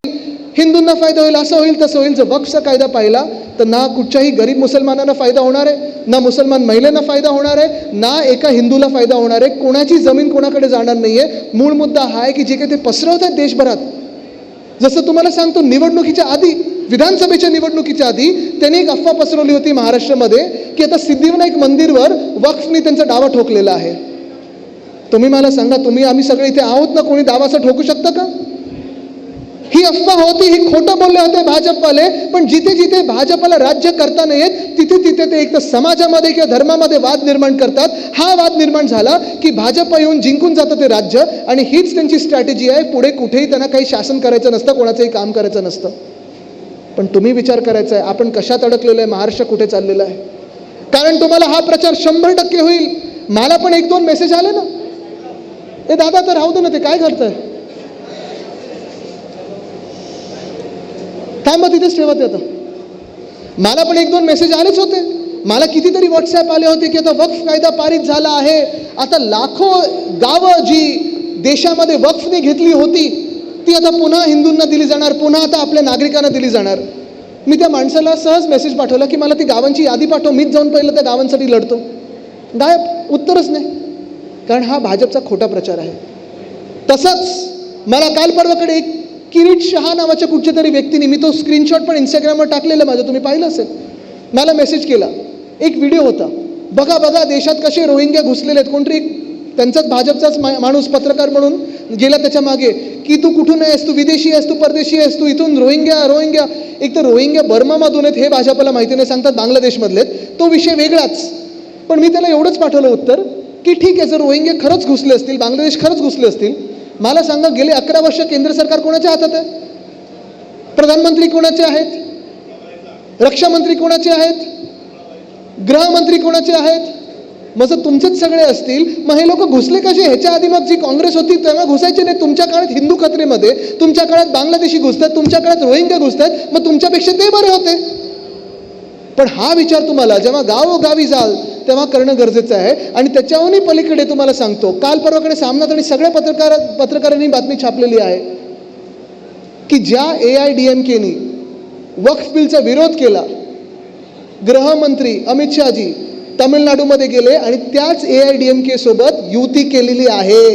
हिंदूंना फायदा होईल, असं होईल तसं होईल. जर वक्फचा कायदा पाहिला तर ना कुठच्याही गरीब मुसलमानांना फायदा होणार आहे, ना मुसलमान महिलांना फायदा होणार आहे, ना एका हिंदूला फायदा होणार आहे. कोणाची जमीन कोणाकडे जाणार नाही आहे. मूळ मुद्दा हा आहे की जे काही ते पसरवत आहेत देशभरात. जसं तुम्हाला सांगतो, निवडणुकीच्या आधी, विधानसभेच्या निवडणुकीच्या आधी त्यांनी एक अफवा पसरवली होती महाराष्ट्रामध्ये की आता सिद्धिविनायक मंदिरवर वक्फने त्यांचा डावा ठोकलेला आहे. तुम्ही मला सांगा, आम्ही सगळे इथे आहोत ना, कोणी दावाचा ठोकू शकतं का? ही अफवा होती, ही खोटं बोलले होते भाजपवाले. पण जिथे जिथे भाजपला राज्य करता नाही येत तिथे तिथे तिथे ते एक तर समाजामध्ये किंवा धर्मामध्ये वाद निर्माण करतात. हा वाद निर्माण झाला की भाजप येऊन जिंकून जातं ते राज्य, आणि हीच त्यांची स्ट्रॅटेजी आहे. पुढे कुठेही त्यांना काही शासन करायचं नसतं, कोणाचंही काम करायचं नसतं. पण तुम्ही विचार करायचा आहे आपण कशात अडकलेलो आहे, महाराष्ट्र कुठे चाललेला आहे. कारण तुम्हाला हा प्रचार 100% होईल. मला पण 1-2 मेसेज आले ना, ए दादा तर राहू दे ना, ते काय करताय, थांबा तिथेच ठेवा ते. आता मला पण 1-2 मेसेज आलेच होते. मला कितीतरी व्हॉट्सॲप आले होते की आता वक्फ कायदा पारित झाला आहे, आता लाखो गावं जी देशामध्ये वक्फने घेतली होती ती आता पुन्हा हिंदूंना दिली जाणार, पुन्हा आता आपल्या नागरिकांना दिली जाणार. मी त्या माणसाला सहज मेसेज पाठवला की मला ती गावांची यादी पाठव, मीच जाऊन पहिलं त्या गावांसाठी लढतो. गायब, उत्तरच नाही. कारण हा भाजपचा खोटा प्रचार आहे. तसंच मला काल परवाकडे एक किरीट शहा नावाच्या कुठच्या तरी व्यक्तीने, मी तो स्क्रीनशॉट पण इंस्टाग्रामवर टाकलेला माझं, तुम्ही पाहिलं असेल, मला मेसेज केला. एक व्हिडिओ होता, बघा बघा देशात कसे रोहिंग्या घुसलेले आहेत. कोणतरी त्यांचाच भाजपचाच माणूस पत्रकार म्हणून गेला त्याच्या मागे की तू कुठून आहेस, तू विदेशी आहेस, तू परदेशी आहेस, तू इथून रोहिंग्या. एक तर रोहिंग्या बर्मामधून आहेत हे भाजपला माहिती नाही, सांगतात बांगलादेशमधले, तो विषय वेगळाच. पण मी त्याला एवढंच पाठवलं उत्तर की ठीक आहे, जर रोहिंग्या खरंच घुसले असतील, बांगलादेश खरंच घुसले असतील, मला सांगा गेले 11 वर्ष केंद्र सरकार कोणाच्या हातात आहे? प्रधानमंत्री कोणाचे आहेत? रक्षामंत्री कोणाचे आहेत? गृहमंत्री कोणाचे आहेत? मग जर तुमचेच सगळे असतील, मग हे लोक घुसले कसे? ह्याच्या आधी मग जी काँग्रेस होती तेव्हा घुसायचे नाही. तुमच्या काळात हिंदू खत्रेमध्ये, तुमच्या काळात बांगलादेशी घुसतात, तुमच्या काळात रोहिंग्या घुसतात, मग तुमच्यापेक्षा ते बरे होते. पण हा विचार तुम्हाला जेव्हा गावोगावी जाल तेव्हा करणं गरजेचं आहे. आणि त्याच्याहूनही पलीकडे तुम्हाला सांगतो, काल परवाकडे सामनात आणि सगळ्या पत्रकारांनी बातमी छापलेली आहे की ज्या AIDMKनी वक्फ बिलचा विरोध केला, गृहमंत्री अमित शहाजी तामिळनाडूमध्ये गेले आणि त्याच AIDMK सोबत युती केलेली आहे.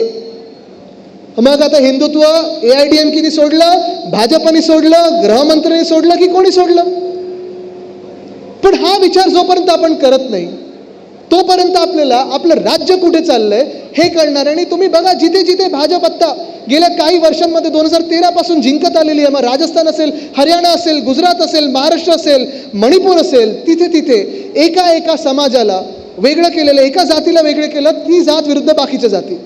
मग आता हिंदुत्व AIDMKनी सोडलं, भाजपनी सोडलं, गृहमंत्र्यांनी सोडलं की कोणी सोडलं? पण हा विचार जोपर्यंत आपण करत नाही तोपर्यंत आपल्याला आपलं राज्य कुठे चाललंय हे कळणार. आणि तुम्ही बघा जिथे जिथे भाजप आत्ता गेल्या काही वर्षांमध्ये 2013 पासून जिंकत आलेली आहे, मग राजस्थान असेल, हरियाणा असेल, गुजरात असेल, महाराष्ट्र असेल, मणिपूर असेल, तिथे तिथे एका समाजाला वेगळं केलेलं, एका जातीला वेगळं केलं, ती जात विरुद्ध बाकीच्या जाती.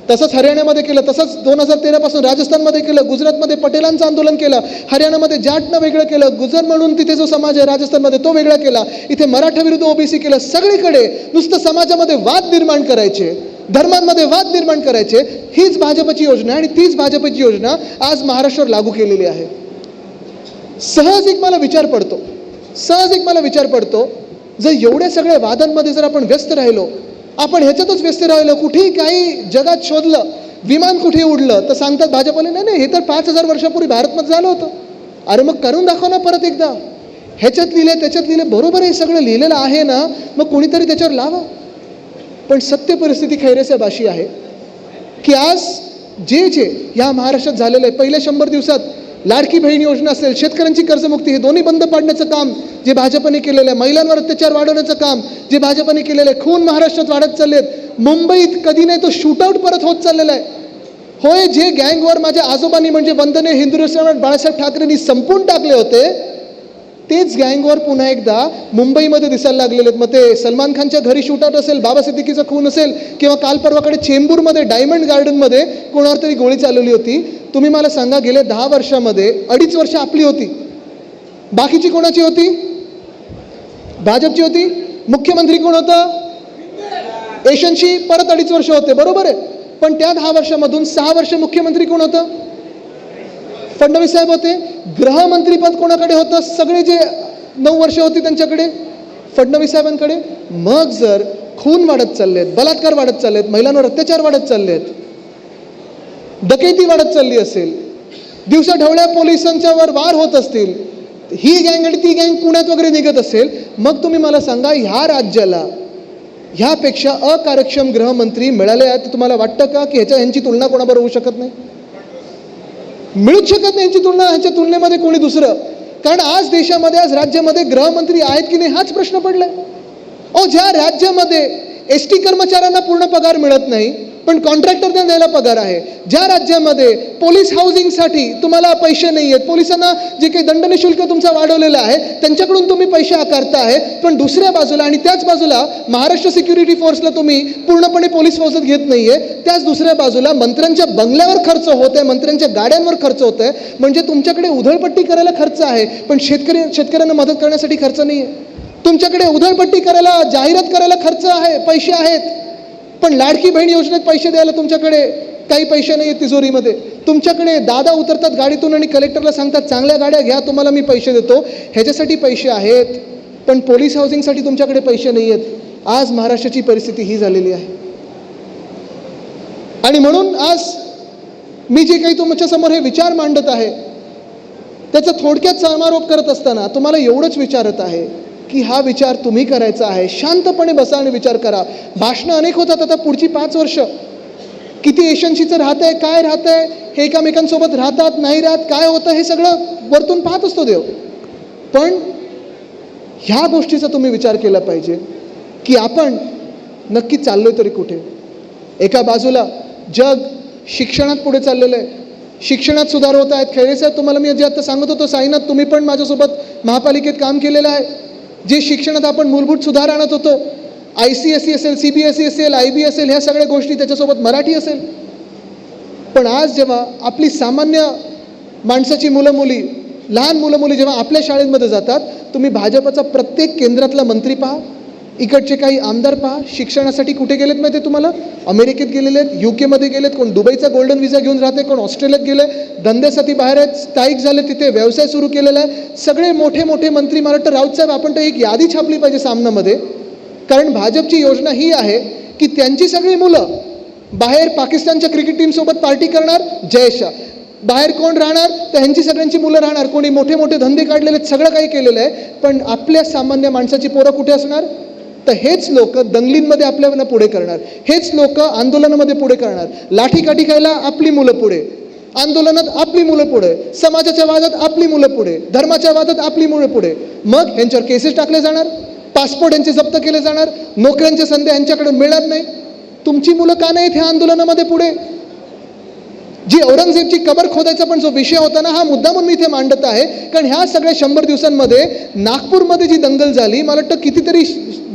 तसंच हरियाणामध्ये केलं, तसंच 2013 पासून राजस्थानमध्ये केलं, गुजरातमध्ये पटेलांचं आंदोलन केलं, हरियाणामध्ये जाटनं वेगळं केलं, गुजर म्हणून तिथे जो समाज आहे राजस्थानमध्ये तो वेगळा केला, इथे मराठा विरुद्ध OBC केलं. सगळीकडे नुसतं समाजामध्ये वाद निर्माण करायचे, धर्मांमध्ये वाद निर्माण करायचे. हीच भाजपची योजना आणि तीच भाजपची योजना आज महाराष्ट्रावर लागू केलेली आहे. सहज एक मला विचार पडतो, जर एवढ्या सगळ्या वादांमध्ये जर आपण व्यस्त राहिलो, आपण ह्याच्यातच व्यस्त राहिलो, कुठेही काही जगात शोधलं, विमान कुठे उडलं तर सांगतात भाजपने नाही हे तर 5000 वर्षापूर्वी भारतमध्ये झालं होतं. अरे मग करून दाखव ना परत एकदा. ह्याच्यात लिहिलं त्याच्यात लिहिलं, बरोबर हे सगळं लिहिलेलं आहे ना, मग कोणीतरी त्याच्यावर लावा. पण सत्य परिस्थिती खैरेसाहेब अशी आहे की आज जे या महाराष्ट्रात झालेलं आहे, पहिल्या 100 दिवसात लाडकी बहीण योजना असेल, शेतकऱ्यांची कर्जमुक्ती, हे दोन्ही बंद पाडण्याचं काम जे भाजपने केलेलं आहे, महिलांवर अत्याचार वाढवण्याचं काम जे भाजपने केलेलं आहे, खून महाराष्ट्रात वाढत चाललेत, मुंबईत कधी नाही तो शूटआउट परत होत चाललेला आहे. होय, जे गँगवर माझ्या आजोबांनी म्हणजे वंदनीय हिंदू सम्राट बाळासाहेब ठाकरेंनी संपून टाकले होते, तेच गँगवर पुन्हा एकदा मुंबईमध्ये दिसायला लागलेले आहेत. मग ते सलमान खानच्या घरी शूटआउट असेल, बाबा सिद्दीकीचा खून असेल, किंवा काल परवाकडे चेंबूरमध्ये डायमंड गार्डनमध्ये कोणावर तरी गोळी चालवली होती. तुम्ही मला सांगा, गेल्या 10 वर्षामध्ये 2.5 वर्ष आपली होती, बाकीची कोणाची होती? भाजपची होती. मुख्यमंत्री कोण होता? एशनशी परत 2.5 वर्ष होते, बरोबर आहे. पण त्या 10 वर्षामधून 6 वर्ष मुख्यमंत्री कोण होतं? फडणवीस साहेब होते. गृहमंत्री पद कोणाकडे होतं? सगळे जे 9 वर्ष होती त्यांच्याकडे, फडणवीस साहेबांकडे. मग जर खून वाढत चाललेत, बलात्कार वाढत चाललेत, महिलांवर अत्याचार वाढत चाललेत, डकैती वाढत चालली असेल, दिवसा ढवळ्या पोलिसांच्यावर वार होत असतील, ही गँग आणि ती गँग पुण्यात वगैरे निघत असेल, मग तुम्ही मला सांगा ह्या राज्याला ह्यापेक्षा अकार्यक्षम गृहमंत्री मिळाले आहेत? तुम्हाला वाटतं का की ह्यांची तुलना कोणाबरोबर होऊ शकत नाही? मिळूच शकत नाही यांची तुलना ह्याच्या तुलनेमध्ये कोणी दुसरं. कारण आज देशामध्ये, आज राज्यामध्ये गृहमंत्री आहेत की नाही हाच प्रश्न पडलाय. ज्या राज्यामध्ये ST कर्मचाऱ्यांना पूर्ण पगार मिळत नाही, पण कॉन्ट्रॅक्टरना द्यायला पगार आहे. ज्या राज्यामध्ये पोलीस हाऊसिंगसाठी तुम्हाला पैसे नाही आहेत, पोलिसांना जे काही दंडनी शुल्क तुमचा वाढवलेलं आहे त्यांच्याकडून तुम्ही पैसे आकारता आहे, पण दुसऱ्या बाजूला आणि त्याच बाजूला महाराष्ट्र सिक्युरिटी फोर्सला तुम्ही पूर्णपणे पोलीस फौजत घेत नाही आहे. त्याच दुसऱ्या बाजूला मंत्र्यांच्या बंगल्यावर खर्च होत आहे, मंत्र्यांच्या गाड्यांवर खर्च होत आहे. म्हणजे तुमच्याकडे उधळपट्टी करायला खर्च आहे, पण शेतकऱ्यांना मदत करण्यासाठी खर्च नाही आहे. तुमच्याकडे उधळपट्टी करायला, जाहिरात करायला खर्च आहे, पैसे आहेत, पण लाडकी बहीण योजनेत पैसे द्यायला तुमच्याकडे काही पैसे नाही आहेत तिजोरीमध्ये. तुमच्याकडे दादा उतरतात गाडीतून आणि कलेक्टरला सांगतात चांगल्या गाड्या घ्या, तुम्हाला मी पैसे देतो, ह्याच्यासाठी पैसे आहेत, पण पोलीस हाऊसिंगसाठी तुमच्याकडे पैसे नाही आहेत. आज महाराष्ट्राची परिस्थिती ही झालेली आहे. आणि म्हणून आज मी जे काही तुमच्यासमोर हे विचार मांडत आहे त्याचा थोडक्यात समारोप करत असताना तुम्हाला एवढंच विचारत आहे की हा विचार तुम्ही करायचा आहे. शांतपणे बसा आणि विचार करा. भाषणं अनेक होतात. आता पुढची 5 वर्ष किती एशनशीचं राहत आहे, काय राहत आहे, हे एकामेकांसोबत राहतात नाही राहत, काय होतं हे सगळं वरतून पाहत असतो देव. पण ह्या गोष्टीचा तुम्ही विचार केला पाहिजे की आपण नक्की चाललोय तरी कुठे. एका बाजूला जग शिक्षणात पुढे चाललेलं आहे, शिक्षणात सुधार होत आहेत. खैरे साहेब, तुम्हाला मी जे आता सांगत होतो, साईनाथ तुम्ही पण माझ्यासोबत महापालिकेत काम केलेलं आहे. जे शिक्षणात आपण मूलभूत सुधार आणत होतो, ICSE असेल, CBSE असेल, IB असेल, ह्या सगळ्या गोष्टी, त्याच्यासोबत मराठी असेल. पण आज जेव्हा आपली सामान्य माणसाची मुलं मुली, लहान मुलं मुली जेव्हा आपल्या शाळेमध्ये जातात, तुम्ही भाजपचा प्रत्येक केंद्रातला मंत्री पहा, इकडचे काही आमदार पहा, शिक्षणासाठी कुठे गेलेत माहिती आहे तुम्हाला? अमेरिकेत गेलेले आहेत, UK मध्ये गेलेत, कोण दुबईचा गोल्डन व्हिसा घेऊन राहते, कोण ऑस्ट्रेलियात गेले, धंद्यासाठी बाहेर आहेत, स्थायिक झाले, तिथे व्यवसाय सुरू केलेला आहे. सगळे मोठे मोठे मंत्री. मला वाटतं राऊत साहेब, आपण तर एक यादी छापली पाहिजे सामनामध्ये, कारण भाजपची योजना ही आहे की त्यांची सगळी मुलं बाहेर पाकिस्तानच्या क्रिकेट टीमसोबत पार्टी करणार, जय शाह. बाहेर कोण राहणार, तर ह्यांची सगळ्यांची मुलं राहणार. कोणी मोठे मोठे धंदे काढलेले, सगळं काही केलेलं आहे. पण आपल्या सामान्य माणसाची पोरं कुठे असणार? तर हेच लोक दंगलींमध्ये आपल्याला पुढे करणार, हेच लोक आंदोलनामध्ये पुढे करणार. लाठीकाठी खायला आपली मुलं पुढे, आंदोलनात आपली मुलं पुढे, समाजाच्या वादात आपली मुलं पुढे, धर्माच्या वादात आपली मुलं पुढे. मग ह्यांच्यावर केसेस टाकले जाणार, पासपोर्ट यांचे जप्त केले जाणार, नोकऱ्यांच्या संधी यांच्याकडे मिळणार नाही. तुमची मुलं का नाहीत ह्या आंदोलनामध्ये पुढे? जी औरंगजेबची कबर खोदायचा पण जो विषय होता ना, हा मुद्दा म्हणून मी इथे मांडत आहे. कारण ह्या सगळ्या 100 दिवसांमध्ये नागपूरमध्ये जी दंगल झाली, मला वाटतं कितीतरी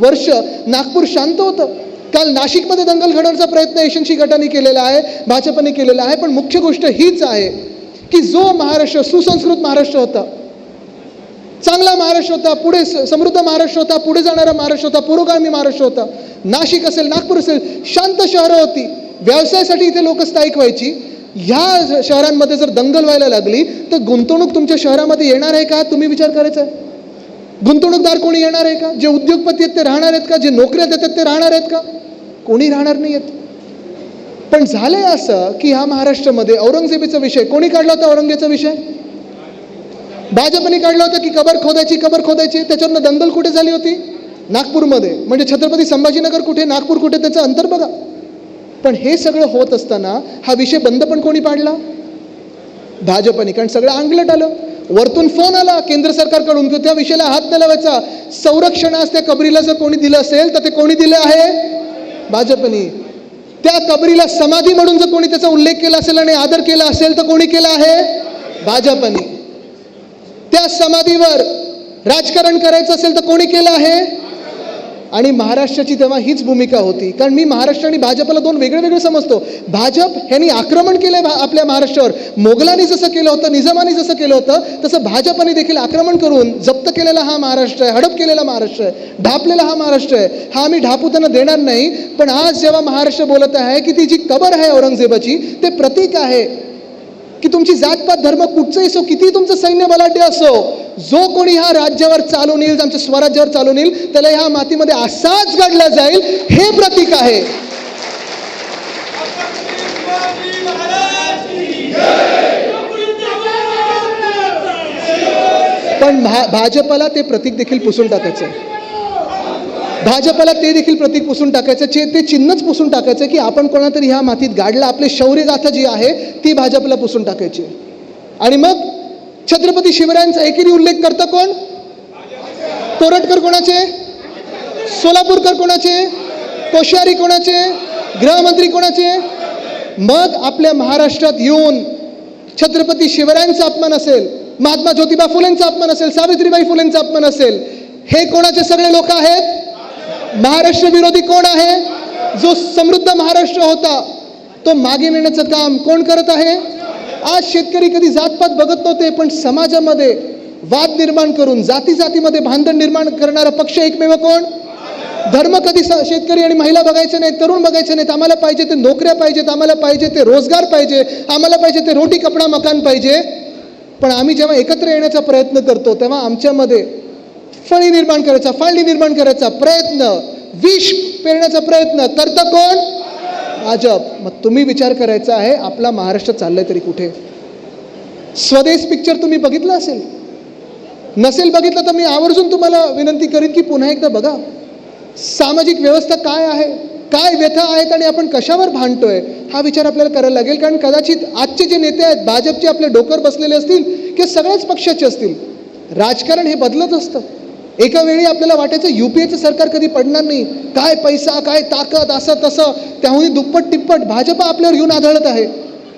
वर्ष नागपूर शांत होतं. काल नाशिकमध्ये दंगल घडवण्याचा प्रयत्न एशनशी गटाने केलेला आहे, भाजपने केलेला आहे. पण मुख्य गोष्ट हीच आहे की जो महाराष्ट्र सुसंस्कृत महाराष्ट्र होता, चांगला महाराष्ट्र होता, पुढे समृद्ध महाराष्ट्र होता, पुढे जाणारा महाराष्ट्र होता, पुरोगामी महाराष्ट्र होता. नाशिक असेल, नागपूर असेल, शांत शहरं होती, व्यवसायासाठी इथे लोक स्थायिक व्हायची. ह्या शहरांमध्ये जर दंगल व्हायला लागली तर गुंतवणूक तुमच्या शहरामध्ये येणार आहे का? तुम्ही विचार करायचा आहे. गुंतवणूकदार कोणी येणार आहे का? जे उद्योगपती आहेत ते राहणार आहेत का? जे नोकऱ्या देतात ते राहणार आहेत का? कोणी राहणार नाही आहेत. पण झालंय असं की ह्या महाराष्ट्रामध्ये औरंगजेबीचा विषय कोणी काढला होता? औरंगजेबचा विषय भाजपने काढला होता की कबर खोदायची, कबर खोदायची. त्याच्यावरनं दंगल कुठे झाली होती? नागपूरमध्ये. म्हणजे छत्रपती संभाजीनगर कुठे, नागपूर कुठे, त्याचं अंतर बघा. पण हे सगळं होत असताना हा विषय बंद पण कोणी पाडला? भाजपने. कारण सगळं अंगलट आलं. वरतून फोन आला केंद्र सरकारकडून की त्या विषयाला हात नाही लावायचा. संरक्षणास त्या कबरीला जर कोणी दिलं असेल तर ते कोणी दिलं आहे? भाजपने. त्या कबरीला समाधी म्हणून जर कोणी त्याचा उल्लेख केला असेल आणि आदर केला असेल तर कोणी केला आहे? भाजपने. त्या समाधीवर राजकारण करायचं असेल तर कोणी केलं आहे? आणि महाराष्ट्राची तेव्हा हीच भूमिका होती. कारण मी महाराष्ट्र आणि भाजपला दोन वेगळे वेगळे समजतो. भाजप ह्यांनी आक्रमण केलंय आपल्या महाराष्ट्रावर. मोगलांनी जसं केलं होतं, निजामानी जसं केलं होतं, तसं भाजपने देखील आक्रमण करून जप्त केलेला हा महाराष्ट्र आहे, हडप केलेला महाराष्ट्र आहे, ढापलेला हा महाराष्ट्र आहे. हा आम्ही ढापू त्यांना देणार नाही. पण आज जेव्हा महाराष्ट्र बोलत आहे की ती जी कबर आहे औरंगजेबाची, ते प्रतीक आहे की तुमची जातपात धर्म कुठचंही असो, किती तुमचं सैन्य बलाढ्य असो, जो कोणी ह्या राज्यावर चालून येईल, आमच्या स्वराज्यावर चालून येईल, त्याला ह्या मातीमध्ये असाच गाडला जाईल, हे प्रतीक आहे. पण भाजपला ते प्रतीक देखील पुसून टाकायचं आहे. भाजपला ते देखील प्रतीक पुसून टाकायचं, ते चिन्हच पुसून टाकायचं की आपण कोणा तरी ह्या मातीत गाडला. आपले शौर्यगाथा जी आहे ती भाजपला पुसून टाकायची. आणि मग छत्रपती शिवरायांचा एकेरी उल्लेख करता कोण? कोरटकर कोणाचे? सोलापूरकर कोणाचे? कोश्यारी कोणाचे? गृहमंत्री कोणाचे? मग आपल्या महाराष्ट्रात येऊन छत्रपती शिवरायांचा अपमान असेल, महात्मा ज्योतिबा फुलेंचा अपमान असेल, सावित्रीबाई फुलेंचा अपमान असेल, हे कोणाचे सगळे लोक आहेत? महाराष्ट्र विरोधी कोण आहे? जो समृद्ध महाराष्ट्र होता तो मागे नेण्याचं काम कोण करत आहे? आज शेतकरी कधी जातपात बघत नव्हते, पण समाजामध्ये वाद निर्माण करून जाती जातीमध्ये भांडण निर्माण करणारा पक्ष एकमेव कोण? धर्म कधी शेतकरी आणि महिला बघायचे नाही, तरुण बघायचे नाहीत. आम्हाला पाहिजे ते नोकऱ्या पाहिजेत, आम्हाला पाहिजे ते रोजगार पाहिजे, आम्हाला पाहिजे ते रोटी कपडा मकान पाहिजे. पण आम्ही जेव्हा एकत्र येण्याचा प्रयत्न करतो तेव्हा आमच्यामध्ये फळी निर्माण करायचा, फाळणी निर्माण करायचा प्रयत्न, विष पेरण्याचा प्रयत्न करतं कोण? भाजप. मग तुम्ही विचार करायचा आहे आपला महाराष्ट्र चाललाय तरी कुठे? स्वदेश पिक्चर तुम्ही बघितलं असेल, नसेल बघितलं तर मी आवर्जून तुम्हाला विनंती करीन की पुन्हा एकदा बघा. सामाजिक व्यवस्था काय आहे, काय व्यथा आहेत आणि आपण कशावर भांडतोय हा विचार आपल्याला करायला लागेल. कारण कदाचित आजचे जे नेते आहेत भाजपचे आपल्या डोक्यावर बसलेले असतील किंवा सगळ्याच पक्षाचे असतील, राजकारण हे बदलत असतं. एका वेळी आपल्याला वाटायचं युपीएचं सरकार कधी पडणार नाही, काय पैसा काय ताकद असं तसं, त्याहून दुप्पट टिप्पट भाजप आपल्यावर येऊन आढळत आहे,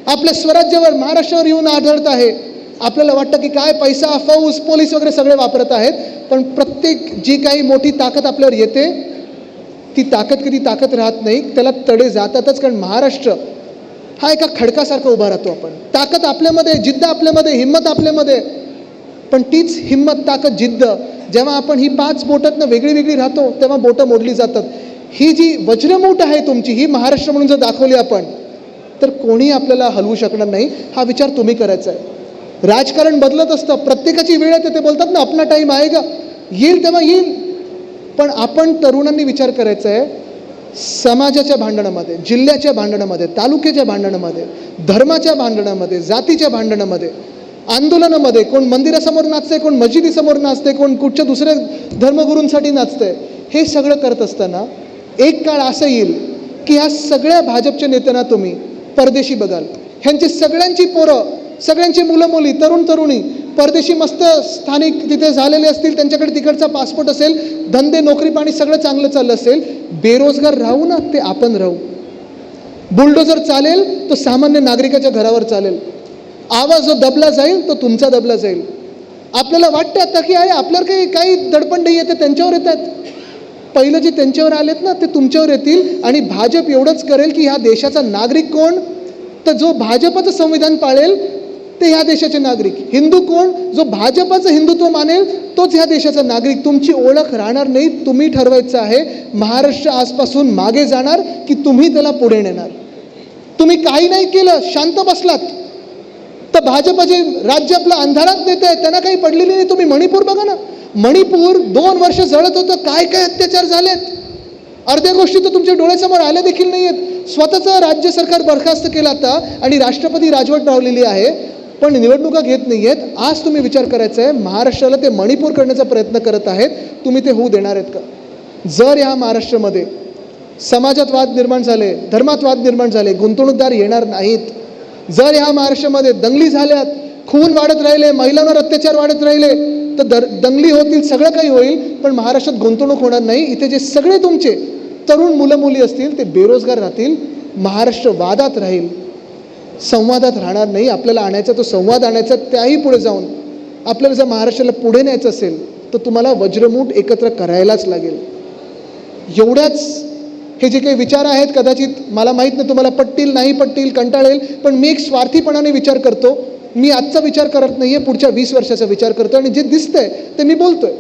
आपल्या स्वराज्यावर महाराष्ट्रावर येऊन आढळत आहे. आपल्याला वाटतं की काय पैसा फौज पोलीस वगैरे सगळे वापरत आहेत, पण प्रत्येक जी काही मोठी ताकद आपल्यावर येते ती ताकद कधी ताकद राहत नाही, त्याला तडे जातातच. कारण महाराष्ट्र हा एका खडकासारखा उभा राहतो. आपण ताकद आपल्यामध्ये, जिद्द आपल्यामध्ये, हिंमत आपल्यामध्ये, पण तीच हिंमत ताकद जिद्द जेव्हा आपण ही 5 बोटातनं वेगळी वेगळी राहतो तेव्हा बोटं मोडली जातात. ही जी वज्रमूठ आहे तुमची, ही महाराष्ट्र म्हणून जर दाखवली आपण तर कोणी आपल्याला हलवू शकणार नाही. हा विचार तुम्ही करायचा आहे. राजकारण बदलत असतं, प्रत्येकाची वेळ येते. ते बोलतात ना अपना टाईम आएगा, येईल तेव्हा येईल. पण आपण तरुणांनी विचार करायचा आहे समाजाच्या भांडणामध्ये, जिल्ह्याच्या भांडणामध्ये, तालुक्याच्या भांडणामध्ये, धर्माच्या भांडणामध्ये, जातीच्या भांडणामध्ये, आंदोलनामध्ये, कोण मंदिरासमोर नाचतंय, कोण मस्जिदीसमोर नाचतंय, कोण कुठच्या दुसऱ्या धर्मगुरूंसाठी नाचतंय, हे सगळं करत असताना एक काळ असं येईल की ह्या सगळ्या भाजपच्या नेत्यांना तुम्ही परदेशी बघाल. ह्यांची सगळ्यांची पोरं, सगळ्यांची मुलं मुली, तरुण तरुणी परदेशी मस्त स्थानिक तिथे झालेले असतील, त्यांच्याकडे तिकडचा पासपोर्ट असेल, धंदे नोकरी पाणी सगळं चांगलं चाललं असेल. बेरोजगार राहू ना ते आपण राहू. बुलडोजर चालेल तो सामान्य नागरिकाच्या घरावर चालेल. आवाज जो दबला जाईल तो तुमचा दबला जाईल. आपल्याला वाटतं आता की आहे आपल्याला काही दडपण नाही येते, त्यांच्यावर येतात. पहिलं जे त्यांच्यावर आलेत ना ते तुमच्यावर येतील. आणि भाजप एवढंच करेल की ह्या देशाचा नागरिक कोण, तर जो भाजपाचं संविधान पाळेल ते ह्या देशाचे नागरिक. हिंदू कोण, जो भाजपाचं हिंदुत्व मानेल तोच ह्या देशाचा नागरिक. तुमची ओळख राहणार नाही. तुम्ही ठरवायचं आहे महाराष्ट्र आजपासून मागे जाणार की तुम्ही त्याला पुढे नेणार. तुम्ही काही नाही केलं, शांत बसलात तर भाजप जे राज्य आपलं अंधारात नेत आहे त्यांना काही पडलेली नाही. तुम्ही मणिपूर बघा ना, मणिपूर 2 वर्ष जळत होतं, काय काय अत्याचार झालेत, अर्ध्या गोष्टी तर तुमच्या डोळ्यासमोर आल्या देखील नाही आहेत. स्वतःचं राज्य सरकार बरखास्त केलं आता आणि राष्ट्रपती राजवट राहिलेली आहे, पण निवडणुका घेत नाही आहेत. आज तुम्ही विचार करायचा आहे महाराष्ट्राला ते मणिपूर करण्याचा प्रयत्न करत आहेत, तुम्ही ते होऊ देणार आहेत का? जर ह्या महाराष्ट्रामध्ये समाजात वाद निर्माण झाले, धर्मात वाद निर्माण झाले, गुंतवणूकदार येणार नाहीत. जर ह्या महाराष्ट्रामध्ये दंगली झाल्यात, खून वाढत राहिले, महिलांवर अत्याचार वाढत राहिले तर दंगली होतील, सगळं काही होईल, पण महाराष्ट्रात गुंतवणूक होणार नाही. इथे जे सगळे तुमचे तरुण मुलं मुली असतील ते बेरोजगार राहतील. महाराष्ट्र वादात राहील, संवादात राहणार नाही. आपल्याला आणायचा तो संवाद आणायचा, त्याही पुढे जाऊन आपल्याला जर महाराष्ट्राला पुढे न्यायचं असेल तर तुम्हाला वज्रमूठ एकत्र करायलाच लागेल. एवढ्याच हे जे काही विचार आहेत कदाचित मला माहीत नाही तुम्हाला पटतील नाही पटतील, कंटाळेल, पण मी एक स्वार्थीपणाने विचार करतो. मी आजचा विचार करत नाही आहे, पुढच्या 20 वर्षाचा विचार करतो आणि जे दिसतंय ते मी बोलतोय.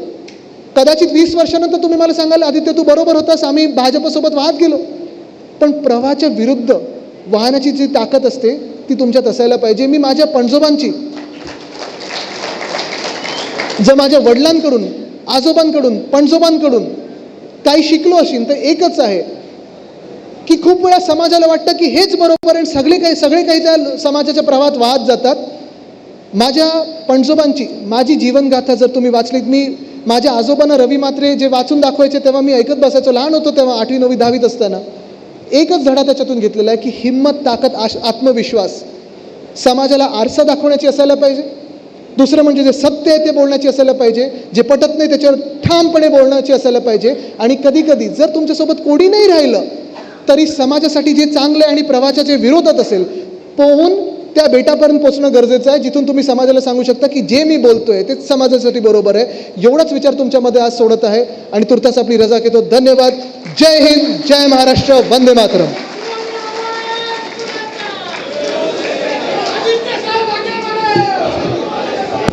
कदाचित 20 वर्षानंतर तुम्ही मला सांगाल आदित्य तू बरोबर होतास, आम्ही भाजपसोबत वाहत गेलो. पण प्रवाहाच्या विरुद्ध वाहनाची जी ताकद असते ती तुमच्यात असायला पाहिजे. मी माझ्या पणजोबांची, जर माझ्या वडिलांकडून, आजोबांकडून, पणजोबांकडून काही शिकलो असेल तर एकच आहे की खूप वेळा समाजाला वाटतं की हेच बरोबर आहे, सगळे काही त्या समाजाच्या प्रवाहात वाहत जातात. माझ्या पणजोबांची माझी जीवनगाथा जर तुम्ही वाचलीत, मी माझ्या आजोबांना रवी म्हात्रे जे वाचून दाखवायचे तेव्हा मी ऐकत बसायचो, लहान होतो तेव्हा 8वी 9वी 10वीत असताना. एकच धडा त्याच्यातून घेतलेला आहे की हिंमत, ताकद, आत्मविश्वास समाजाला आरसा दाखवण्याची असायला पाहिजे. दुसरं म्हणजे जे सत्य आहे ते बोलण्याची असायला पाहिजे, जे पटत नाही त्याच्यावर ठामपणे बोलण्याची असायला पाहिजे. आणि कधी कधी जर तुमच्यासोबत कोणी नाही राहिलं तरी समाजासाठी जे चांगलं आहे आणि प्रवाहाच्या जे विरोधात असेल पोहून त्या बेटापर्यंत पोहोचणं गरजेचं आहे, जिथून तुम्ही समाजाला सांगू शकता की जे मी बोलतोय तेच समाजासाठी बरोबर आहे. एवढाच विचार तुमच्यामध्ये आज सोडत आहे आणि तुर्तास आपली रजा घेतो. धन्यवाद. जय हिंद, जय महाराष्ट्र, वंदे मातरम.